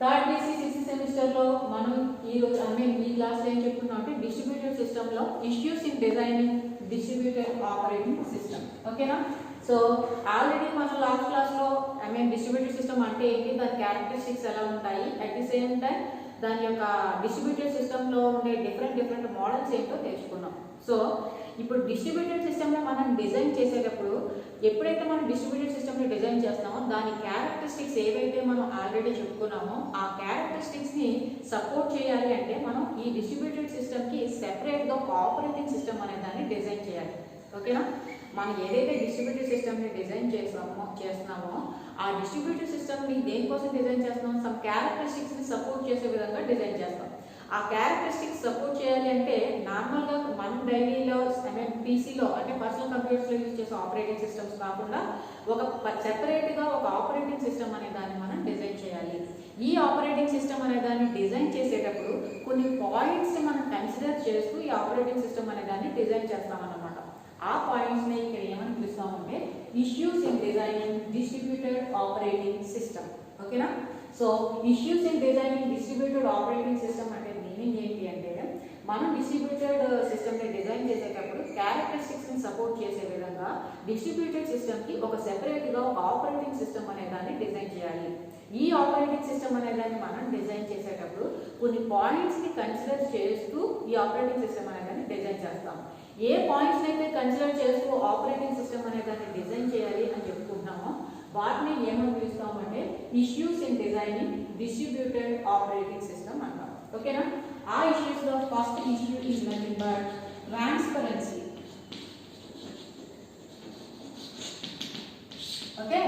Third BC sixth సెమిస్టర్లో మనం ఈ క్లాస్లో ఏం చెప్పుకున్నాం అంటే డిస్ట్రిబ్యూటెడ్ సిస్టంలో issues in designing distributed operating system. ఓకేనా? సో ఆల్రెడీ మనం లాస్ట్ క్లాస్లో డిస్ట్రిబ్యూటెడ్ సిస్టమ్ అంటే ఏంటి, దాని క్యారెక్టరిస్టిక్స్ ఎలా ఉంటాయి, అట్ ది సేమ్ టైం దాని యొక్క డిస్ట్రిబ్యూటెడ్ సిస్టంలో ఉండే డిఫరెంట్ మోడల్స్ ఏంటో తెలుసుకున్నాం. సో ఇప్పుడు డిస్ట్రిబ్యూటెడ్ సిస్టమ్లో మనం డిజైన్ చేసేటప్పుడు ఎప్పుడైతే మనం డిస్ట్రిబ్యూటెడ్ సిస్టమ్ని డిజైన్ చేస్తామో దాని క్యారెక్టరిస్టిక్స్ ఏవైతే మనం ఆల్రెడీ చెప్పుకున్నామో ఆ క్యారెక్టరిస్టిక్స్ని సపోర్ట్ చేయాలి అంటే మనం ఈ డిస్ట్రిబ్యూటెడ్ సిస్టమ్కి సెపరేట్గా ఆపరేటింగ్ సిస్టమ్ అనే దాన్ని డిజైన్ చేయాలి. ఓకేనా? మనం ఏదైతే డిస్ట్రిబ్యూటెడ్ సిస్టమ్ని డిజైన్ చేస్తున్నామో ఆ డిస్ట్రిబ్యూటెడ్ సిస్టమ్ని దేనికోసం డిజైన్ చేస్తున్నాం, సమ్ క్యారెక్టరిస్టిక్స్ని సపోర్ట్ చేసే విధంగా డిజైన్ చేస్తాం. ఆ క్యారెక్టరిస్టిక్స్ సపోర్ట్ చేయాలి అంటే నార్మల్గా మనం డైలీలో పీసీలో అంటే పర్సనల్ కంప్యూటర్స్లో యూజ్ చేసే ఆపరేటింగ్ సిస్టమ్స్ కాకుండా ఒక సెపరేట్గా ఒక ఆపరేటింగ్ సిస్టమ్ అనే దాన్ని మనం డిజైన్ చేయాలి. ఈ ఆపరేటింగ్ సిస్టమ్ అనే దాన్ని డిజైన్ చేసేటప్పుడు కొన్ని పాయింట్స్ని మనం కన్సిడర్ చేస్తూ ఈ ఆపరేటింగ్ సిస్టమ్ అనే దాన్ని డిజైన్ చేస్తామన్నమాట. ఆ పాయింట్స్ని ఇక్కడ ఏమని పిలుస్తామంటే issues in designing distributed operating system. ఓకేనా? So issues in designing distributed operating system అంటే మీనింగ్ ఏంటి అంటే మనం డిస్ట్రిబ్యూటెడ్ సిస్టమ్ని డిజైన్ చేసేటప్పుడు క్యారెక్టరిస్టిక్స్ని సపోర్ట్ చేసే విధంగా డిస్ట్రిబ్యూటెడ్ సిస్టమ్కి ఒక సెపరేట్గా ఒక ఆపరేటింగ్ సిస్టమ్ అనే దాన్ని డిజైన్ చేయాలి. ఈ ఆపరేటింగ్ సిస్టమ్ అనే దాన్ని మనం డిజైన్ చేసేటప్పుడు కొన్ని పాయింట్స్ని కన్సిడర్ చేస్తూ ఈ ఆపరేటింగ్ సిస్టమ్ అనే దాన్ని డిజైన్ చేస్తాం. ఏ పాయింట్స్ని అయితే కన్సిడర్ చేస్తూ ఆపరేటింగ్ సిస్టమ్ అనే దాన్ని డిజైన్ చేయాలి అని చెప్పుకుంటున్నామో వాటిని ఏమని పిలుస్తామంటే issues in designing distributed operating system అంటాం. ఓకేనా? ఆ ఇష్యూస్లో first issue is nothing but transparency. Okay,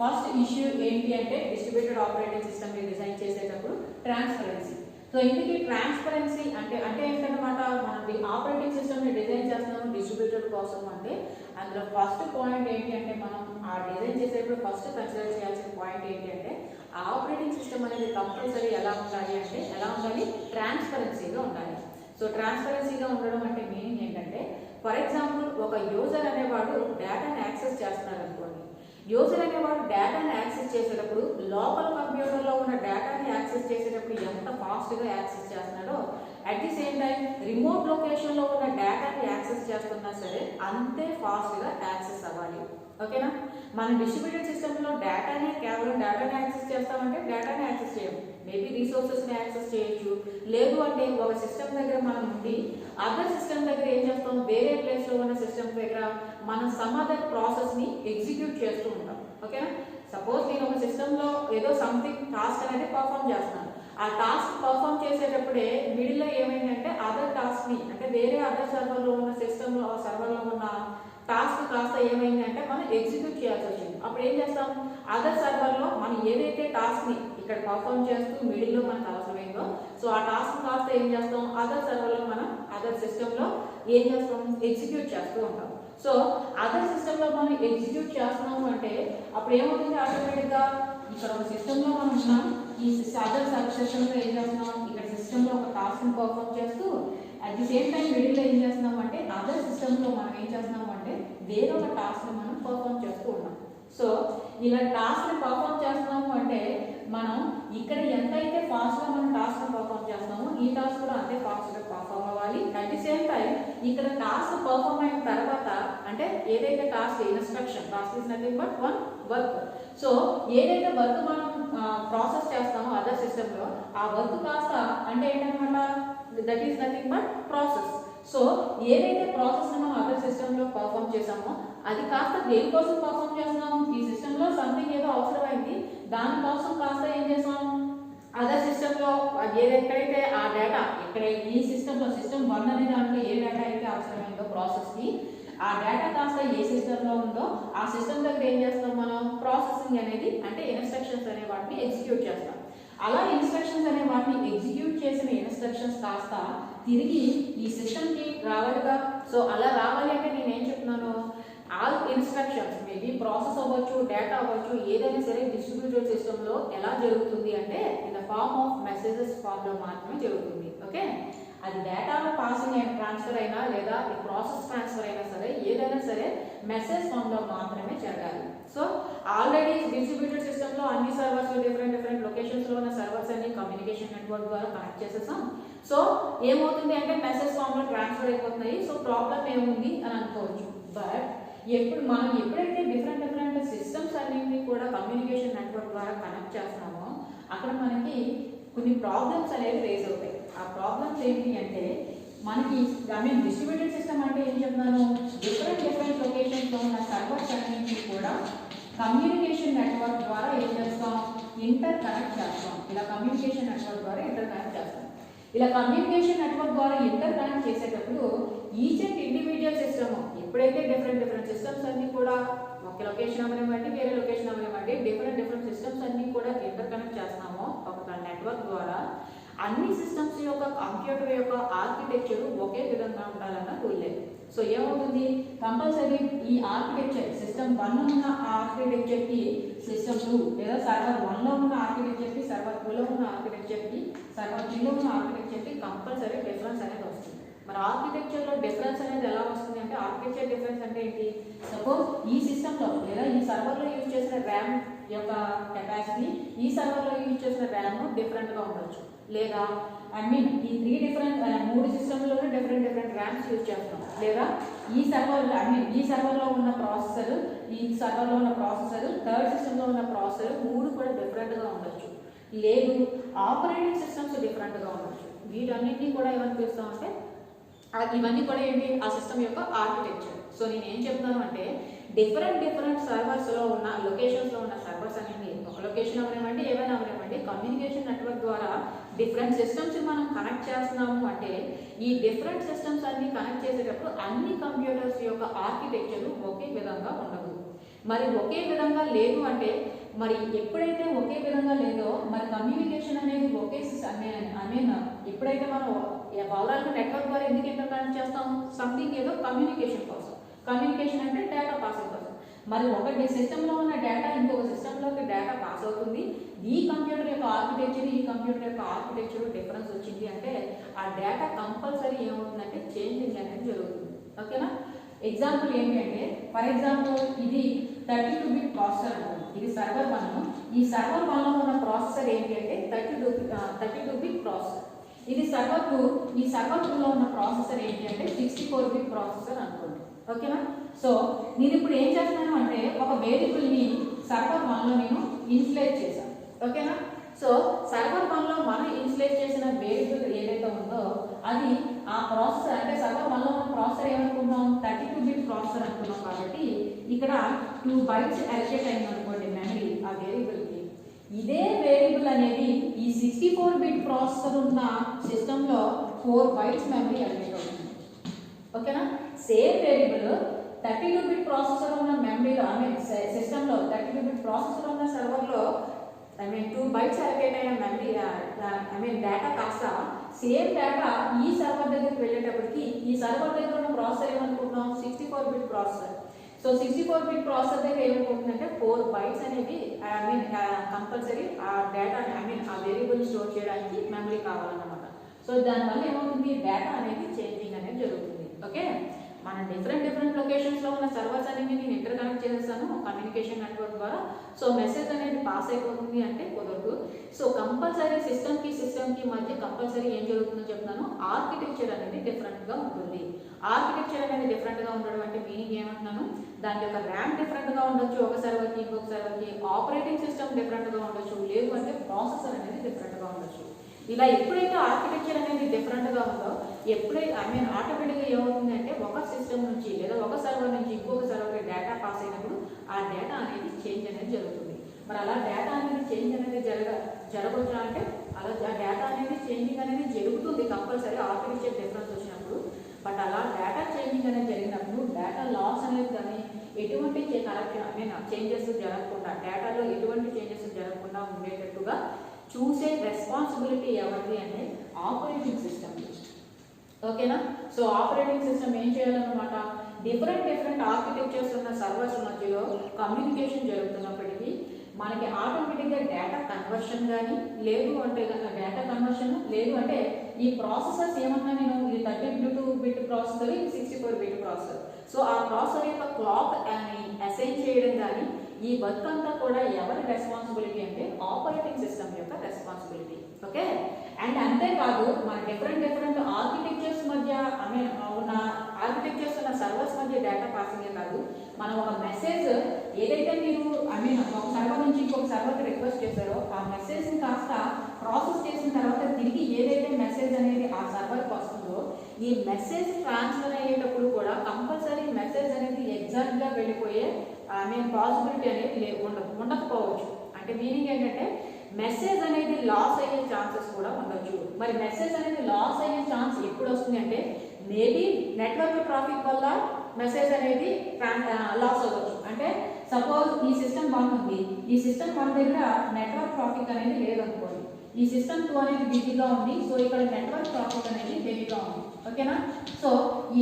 first issue ఏంటి అంటే డిస్ట్రిబ్యూటెడ్ ఆపరేటింగ్ సిస్టమ్ని డిజైన్ చేసేటప్పుడు ట్రాన్స్పరెన్సీ. సో ఇందుకే ట్రాన్స్పరెన్సీ అంటే ఏంటన్నమాట, మనం ఆపరేటింగ్ సిస్టమ్ని డిజైన్ చేస్తున్నాము డిస్ట్రిబ్యూటెడ్ కోసం అంటే అందులో ఫస్ట్ పాయింట్ ఏంటి అంటే మనం ఆ డిజైన్ చేసేటప్పుడు ఫస్ట్ కన్సిడర్ చేయాల్సిన పాయింట్ ఏంటి అంటే ఆ ఆపరేటింగ్ సిస్టమ్ అనేది కంపల్సరీ ఎలా ఉండాలి, ట్రాన్స్పరెన్సీగా ఉండాలి. సో ట్రాన్స్పరెన్సీగా ఉండడం అంటే మీనింగ్ ఏంటంటే ఫర్ ఎగ్జాంపుల్ ఒక యూజర్ అనేవాడు డేటాని యాక్సెస్ చేస్తున్నారు అనుకోండి. యూజర్ అనేవాడు డేటాని యాక్సెస్ చేసేటప్పుడు లోపల కంప్యూటర్లో ఉన్న డేటాని యాక్సెస్ చేసేటప్పుడు ఎంత ఫాస్ట్గా యాక్సెస్ చేస్తున్నాడో at the same time remote లొకేషన్లో ఉన్న డేటాని యాక్సెస్ చేస్తున్నా సరే అంతే ఫాస్ట్గా యాక్సెస్ అవ్వాలి. ఓకేనా? మన డిస్ట్రిబ్యూటెడ్ సిస్టంలో కేవలం డేటాని యాక్సెస్ చేస్తామంటే డేటాని యాక్సెస్ చేయము, మేబీ రిసోర్సెస్ని యాక్సెస్ చేయొచ్చు. లేదు అంటే ఒక సిస్టమ్ దగ్గర మనం ఉండి అదర్ సిస్టమ్ దగ్గర ఏం చేస్తాం, వేరే ప్లేస్లో ఉన్న సిస్టమ్ దగ్గర మనం సమ్ అదర్ ప్రాసెస్ని ఎగ్జిక్యూట్ చేస్తూ ఉంటాం. ఓకేనా? సపోజ్ నేను ఒక సిస్టంలో ఏదో సంథింగ్ టాస్క్ అనేది పర్ఫామ్ చేస్తున్నాను. ఆ టాస్క్ పర్ఫామ్ చేసేటప్పుడే మిడిల్లో ఏమైందంటే అదర్ టాస్క్ని అంటే వేరే అదర్ సర్వర్లో ఉన్న సర్వర్లో ఉన్న టాస్క్ కాస్త ఏమైందంటే మనం ఎగ్జిక్యూట్ చేయాల్సి వచ్చింది. అప్పుడు ఏం చేస్తాం, అదర్ సర్వర్లో మనం ఏదైతే టాస్క్ని ఇక్కడ పర్ఫామ్ చేస్తూ మిడిల్లో మనకు అవసరమైందో సో ఆ టాస్క్ కాస్త ఏం చేస్తాం, అదర్ సర్వర్లో మనం అదర్ సిస్టంలో ఏం చేస్తాం, ఎగ్జిక్యూట్ చేస్తూ ఉంటాం. సో అదర్ సిస్టంలో మనం ఎగ్జిక్యూట్ చేస్తున్నాము అంటే అప్పుడు ఏమవుతుంది, ఆటోమేటిక్గా ఇక్కడ ఒక సిస్టంలో మనం ఉన్నాం, ఈ అదర్ సిస్టంలో ఏం చేస్తున్నాం, ఇక్కడ సిస్టంలో ఒక టాస్క్ని పర్ఫామ్ చేస్తూ అట్ ది సేమ్ టైం మిడిల్లో ఏం చేస్తున్నాం అంటే అదర్ సిస్టంలో మనం ఏం చేస్తున్నాం అంటే వేరొక టాస్క్ని మనం పర్ఫామ్ చేస్తూ ఉన్నాం. సో ఇలా టాస్క్ని పర్ఫామ్ చేస్తున్నాము అంటే మనం ఇక్కడ ఎంతైతే ఫాస్ట్గా మనం టాస్క్ని పర్ఫామ్ చేస్తున్నామో ఈ టాస్క్ కూడా అంతే ఫాస్ట్గా పర్ఫామ్ అవ్వాలి. అట్ ది సేమ్ టైం ఇక్కడ టాస్క్ పర్ఫామ్ అయిన తర్వాత అంటే ఏదైతే task task is nothing but one work. So ఏదైతే వర్క్ మనం ప్రాసెస్ చేస్తామో అదర్ సిస్టంలో ఆ వర్క్ కాస్త అంటే ఏంటనమాట, that is nothing but process. So ఏదైతే ప్రాసెస్ మనం అదర్ సిస్టంలో పర్ఫామ్ చేసామో అది కాస్త దేనికోసం పర్ఫామ్ చేస్తున్నాము, ఈ సిస్టంలో సంథింగ్ ఏదో అవసరమైంది దానికోసం కాస్త ఏం చేస్తాం, అదర్ సిస్టంలో ఎక్కడైతే ఆ డేటా ఇక్కడ ఈ సిస్టంలో సిస్టమ్ 1 అనే దాంట్లో ఏ డేటా అయితే అవసరమైందో ప్రాసెస్కి ఆ డేటా కాస్త ఏ సిస్టంలో ఉందో ఆ సిస్టమ్ దగ్గర ఏం చేస్తాం, మనం ప్రాసెసింగ్ అనేది అంటే ఇన్స్ట్రక్షన్స్ అనే వాటిని ఎగ్జిక్యూట్ చేస్తాం. అలా ఇన్స్ట్రక్షన్స్ అనే వాటిని ఎగ్జిక్యూట్ చేసిన ఇన్స్ట్రక్షన్స్ కాస్త తిరిగి ఈ సిస్టమ్కి రావాలిగా. సో అలా రావాలి అంటే నేను ఏం చెప్తున్నాను, ఆల్ ఇన్స్ట్రక్షన్స్ మేబీ ప్రాసెస్ అవ్వచ్చు, డేటా అవ్వచ్చు, ఏదైనా సరే డిస్ట్రిబ్యూటెడ్ సిస్టంలో ఎలా జరుగుతుంది అంటే in the form of messages ఫామ్లో మాత్రమే జరుగుతుంది. ఓకే, అది డేటాలో పాసింగ్ అయిన ట్రాన్స్ఫర్ అయినా లేదా ప్రాసెస్ ట్రాన్స్ఫర్ అయినా సరే ఏదైనా సరే మెసేజ్ ఫామ్లో మాత్రమే జరగాలి. సో ఆల్రెడీ డిస్ట్రిబ్యూటెడ్ సిస్టంలో అన్ని సర్వర్స్ డిఫరెంట్ లొకేషన్స్లో ఉన్న సర్వర్స్ అన్ని కమ్యూనికేషన్ నెట్వర్క్ ద్వారా కనెక్ట్ చేసేసాం. సో ఏమవుతుంది అంటే మెసేజ్ ఫామ్ లో ట్రాన్స్ఫర్ అయిపోతున్నాయి. సో ప్రాబ్లం ఏముంది అని అనుకోవచ్చు. బట్ ఎప్పుడైతే డిఫరెంట్ సిస్టమ్స్ అన్నింటినీ కూడా కమ్యూనికేషన్ నెట్వర్క్ ద్వారా కనెక్ట్ చేస్తున్నామో అక్కడ మనకి కొన్ని ప్రాబ్లమ్స్ అనేవి రేజ్ అవుతాయి. ఆ ప్రాబ్లమ్స్ ఏంటి అంటే మనకి డిస్ట్రిబ్యూటెడ్ సిస్టమ్ అంటే ఏం చెప్తున్నాను, డిఫరెంట్ లొకేషన్స్ లో ఉన్న సర్వర్స్ అన్నింటినీ కూడా కమ్యూనికేషన్ నెట్వర్క్ ద్వారా ఏం చేస్తాం, ఇంటర్ కనెక్ట్ చేస్తాం. ఇలా కమ్యూనికేషన్ నెట్వర్క్ ద్వారా ఇంటర్ కనెక్ట్ చేస్తాం. ఇలా కమ్యూనికేషన్ నెట్వర్క్ ద్వారా ఇంటర్ కనెక్ట్ చేసేటప్పుడు ఈచ్ అండ్ ఇండివిజువల్ సిస్టమ్ ఎప్పుడైతే డిఫరెంట్ సిస్టమ్స్ అన్ని కూడా ఒక లొకేషన్ అవనివ్వండి, వేరే లొకేషన్ అవనివ్వండి, డిఫరెంట్ సిస్టమ్స్ అన్ని కూడా ఇంటర్ కనెక్ట్ చేస్తున్నామో ఒక నెట్వర్క్ ద్వారా అన్ని సిస్టమ్స్ యొక్క కంప్యూటర్ యొక్క ఆర్కిటెక్చర్ ఒకే విధంగా ఉండాలన్న రూల్ లేదు. సో ఏమవుతుంది, కంపల్సరీ ఈ ఆర్కిటెక్చర్ సిస్టమ్ 1 ఉన్న ఆర్కిటెక్చర్ కి సిస్టమ్ 2 లేదా సర్వర్ 1 లో ఉన్న ఆర్కిటెక్చర్ కి సర్వర్ 2 లో ఉన్న ఆర్కిటెక్చర్ కి సర్వర్ 3 లో ఉన్న ఆర్కిటెక్చర్ కి కంపల్సరీ డిఫరెన్స్ అనేది వస్తుంది. మరి ఆర్కిటెక్చర్ లో డిఫరెన్స్ అనేది ఎలా వస్తుంది అంటే, ఆర్కిటెక్చర్ డిఫరెన్స్ అంటే ఏంటి, సపోజ్ ఈ సిస్టమ్ లో లేదా ఈ సర్వర్ లో యూజ్ చేసిన ర్యామ్ యొక్క కెపాసిటీ ఈ సర్వర్ లో యూజ్ చేసిన ర్యామ్ డిఫరెంట్ గా ఉండొచ్చు. లేదా ఈ 3 సిస్టమ్లోనే డిఫరెంట్ ర్యామ్స్ యూజ్ చేస్తున్నాం. లేదా ఈ సర్వర్లో ఉన్న ప్రాసెసర్ థర్డ్ సిస్టంలో ఉన్న ప్రాసెసర్ 3 కూడా డిఫరెంట్గా ఉండొచ్చు. లేదు ఆపరేటింగ్ సిస్టమ్స్ డిఫరెంట్గా ఉండొచ్చు. వీటన్నిటిని కూడా ఏమని పిలుస్తామంటే ఇవన్నీ కూడా ఏంటి, ఆ సిస్టమ్ యొక్క ఆర్కిటెక్చర్. సో నేను ఏం చెప్తాను అంటే డిఫరెంట్ సర్వర్స్ లో ఉన్న లొకేషన్స్ లో ఉన్న సర్వర్స్ అనేది ఒక లొకేషన్ అవనివ్వండి, ఏమైనా అవనివ్వండి, కమ్యూనికేషన్ నెట్వర్క్ ద్వారా డిఫరెంట్ సిస్టమ్స్ మనం కనెక్ట్ చేస్తున్నాము అంటే ఈ డిఫరెంట్ సిస్టమ్స్ అన్ని కనెక్ట్ చేసేటప్పుడు అన్ని కంప్యూటర్స్ యొక్క ఆర్కిటెక్చర్ ఒకే విధంగా ఉండదు. మరి ఒకే విధంగా లేదు అంటే మరి ఎప్పుడైతే ఒకే విధంగా లేదో మరి కమ్యూనికేషన్ అనేది ఒకే ఎప్పుడైతే మనం ఓవరాల్ నెట్వర్క్ ద్వారా ఎందుకు ఇంటర్ కనెక్ట్ చేస్తాం, సంథింగ్ ఏదో కమ్యూనికేషన్ కోసం. కమ్యూనికేషన్ అంటే డేటా పాసింగ్ కోసం. మరి ఒకటి సిస్టంలో ఉన్న డేటా ఇంకొక సిస్టంలోకి డేటా పాస్ అవుతుంది. ఈ కంప్యూటర్ యొక్క ఆర్కిటెక్చర్ డిఫరెన్స్ వచ్చింది అంటే ఆ డేటా కంపల్సరీ ఏమవుతుందంటే చేంజింగ్ అనేది జరుగుతుంది. ఓకేనా? ఎగ్జాంపుల్ ఏంటి అంటే, ఫర్ ఎగ్జాంపుల్ ఇది 32 బిట్ ప్రాసెసర్ అనుకోండి. ఇది సర్వర్ 1. ఈ సర్వర్ 1లో ఉన్న ప్రాసెసర్ ఏంటి అంటే 32 బిట్ ప్రాసెసర్. ఇది సర్వర్ 2. ఈ సర్వర్ 2లో ఉన్న ప్రాసెసర్ ఏంటి అంటే 64 బిట్ ప్రాసెసర్ అనుకోండి. ఓకేనా? సో నేను ఇప్పుడు ఏం చేస్తున్నాను అంటే ఒక వేరియబుల్ని సర్వర్ 1లో నేను ఇన్స్టలేట్ చేశాను. ఓకేనా? సో సర్వర్ 1లో మనం ఇన్స్టలేట్ చేసిన వేరియబుల్ ఏదైతే ఉందో అది ఆ ప్రాసెసర్ అంటే సర్వర్ 1లో ఉన్న ప్రాసెసర్ ఏమనుకున్నాం, 32 బిట్ ప్రాసెసర్ అనుకున్నాం. కాబట్టి ఇక్కడ 2 బైట్స్ అలొకేట్ అయింది అనుకోండి మెమరీ ఆ వేరియబుల్కి. ఇదే వేరియబుల్ అనేది ఈ 64 బిట్ ప్రాసెసర్ ఉన్న సిస్టంలో 4 బైట్స్ మెమరీ అలొకేట్ అవుతుంది. ఓకేనా? సేమ్ వేరియబుల్ 32 బిట్ ప్రాసెసర్ ఉన్న మెమరీలో సిస్టంలో 32 బిట్ ప్రాసెసర్ ఉన్న సర్వర్లో 2 బైట్స్ అలొకేట్ అయిన మెమరీ డేటా కాస్త సేమ్ డేటా ఈ సర్వర్ దగ్గరికి వెళ్ళేటప్పటికి ఈ సర్వర్ దగ్గర ఉన్న ప్రాసెసర్ ఏమనుకుంటున్నాం 64 bit processor. So 64 bit processor దగ్గర ఏమనుకుంటుందంటే 4 బైట్స్ అనేవి కంపల్సరీ ఆ డేటా ఆ వేరియబుల్ స్టోర్ చేయడానికి మెమరీ కావాలన్నమాట. సో దానివల్ల ఏమవుతుంది, డేటా అనేది చేంజింగ్ అనేది జరుగుతుంది. ఓకే, మన డిఫరెంట్ లొకేషన్స్ లో ఉన్న సర్వర్స్ అనేవి నేను ఇంటర్ కనెక్ట్ చేసేస్తాను కమ్యూనికేషన్ నెట్వర్క్ ద్వారా. సో మెసేజ్ అనేది పాస్ అయిపోతుంది అంటే కుదరదు. సో కంపల్సరీ సిస్టమ్ కి మధ్య కంపల్సరీ ఏం జరుగుతుందో చెప్తున్నాను, ఆర్కిటెక్చర్ అనేది డిఫరెంట్ గా ఉంటుంది. ఆర్కిటెక్చర్ అనేది డిఫరెంట్ గా ఉండడం అంటే మీనింగ్ ఏమంటున్నాను, దాని యొక్క ర్యామ్ డిఫరెంట్ గా ఉండొచ్చు ఒక సర్వర్ కి ఇంకొక సర్వర్ కి, ఆపరేటింగ్ సిస్టమ్ డిఫరెంట్ గా ఉండొచ్చు, లేదు అంటే ప్రాసెసర్ అనేది డిఫరెంట్ గా ఉండొచ్చు. ఇలా ఎప్పుడైతే ఆర్కిటెక్చర్ అనేది డిఫరెంట్ గా ఉందో ఆటోమేటిక్గా ఏమవుతుంది అంటే ఒక సిస్టమ్ నుంచి లేదా ఒక సర్వర్ నుంచి ఇంకొక సర్వర్కి డేటా పాస్ అయినప్పుడు ఆ డేటా అనేది చేంజ్ అనేది జరుగుతుంది. మరి అలా డేటా అనేది చేంజ్ అనేది జరగవచ్చు అంటే అలా డేటా అనేది చేంజింగ్ అనేది జరుగుతుంది కంపల్సరీ ఆర్కిటెక్చర్ డిఫరెన్స్ వచ్చినప్పుడు. బట్ అలా డేటా చేంజింగ్ అనేది జరిగినప్పుడు డేటా లాస్ అనేది కానీ ఎటువంటి చేంజెస్ జరగకుండా, డేటాలో ఎటువంటి చేంజెస్ జరగకుండా ఉండేటట్టుగా చూసే రెస్పాన్సిబిలిటీ ఎవరిది అంటే ఆపరేటింగ్ సిస్టమ్. ఓకేనా? సో ఆపరేటింగ్ సిస్టమ్ ఏం చేయాలన్నమాట, డిఫరెంట్ ఆర్కిటెక్చర్స్ ఉన్న సర్వర్స్ మధ్యలో కమ్యూనికేషన్ జరుగుతున్నప్పటికీ మనకి ఆటోమేటిక్గా డేటా కన్వర్షన్ కానీ లేదు అంటే లేదు అంటే ఈ ప్రాసెసర్స్ ఏమన్నా నేను ఇది 32 బిట్ ప్రాసెసర్, ఇది 64 బిట్ ప్రాసెసర్. సో ఆ ప్రాసెసర్ యొక్క క్లాక్ అసైన్ చేయడం కానీ ఈ వర్క్ అంతా కూడా ఎవరి రెస్పాన్సిబిలిటీ అంటే ఆపరేటింగ్ సిస్టమ్ యొక్క. యొక్క రెస్పాన్సిబిలిటీ. ఓకే, అండ్ అంతేకాదు మన డిఫరెంట్ ఆర్కిటెక్చర్స్ మధ్య ఉన్న ఆర్కిటెక్చర్స్ ఉన్న సర్వర్స్ మధ్య డేటా పాసింగే కాదు, మనం ఒక మెసేజ్ ఏదైతే మీరు ఒక సర్వర్ నుంచి ఇంకొక సర్వర్కి రిక్వెస్ట్ చేశారో ఆ మెసేజ్ని కాస్త ప్రాసెస్ చేసిన తర్వాత తిరిగి ఏదైతే మెసేజ్ అనేది ఆ సర్వర్కి వస్తుందో ఈ మెసేజ్ ట్రాన్స్ఫర్ అయ్యేటప్పుడు కూడా కంపల్సరీ మెసేజ్ అనేది ఎగ్జాక్ట్గా వెళ్ళిపోయే పాసిబిలిటీ అనేది ఉండకపోవచ్చు. అంటే మీనింగ్ ఏంటంటే మెసేజ్ అనేది లాస్ అయ్యే ఛాన్సెస్ కూడా ఉండొచ్చు. మరి మెసేజ్ అనేది లాస్ అయ్యే ఛాన్స్ ఎప్పుడు వస్తుంది అంటే మేబీ నెట్వర్క్ ట్రాఫిక్ వల్ల మెసేజ్ అనేది లాస్ అవ్వచ్చు. అంటే సపోజ్ ఈ సిస్టమ్ 1 ఉంది, ఈ సిస్టమ్ 1 దగ్గర నెట్వర్క్ ట్రాఫిక్ అనేది లేదనుకోండి, ఈ సిస్టమ్ 2 అనేది బిజీగా ఉంది, సో ఇక్కడ నెట్వర్క్ ట్రాఫిక్ అనేది హెవీగా ఉంది. ఓకేనా, సో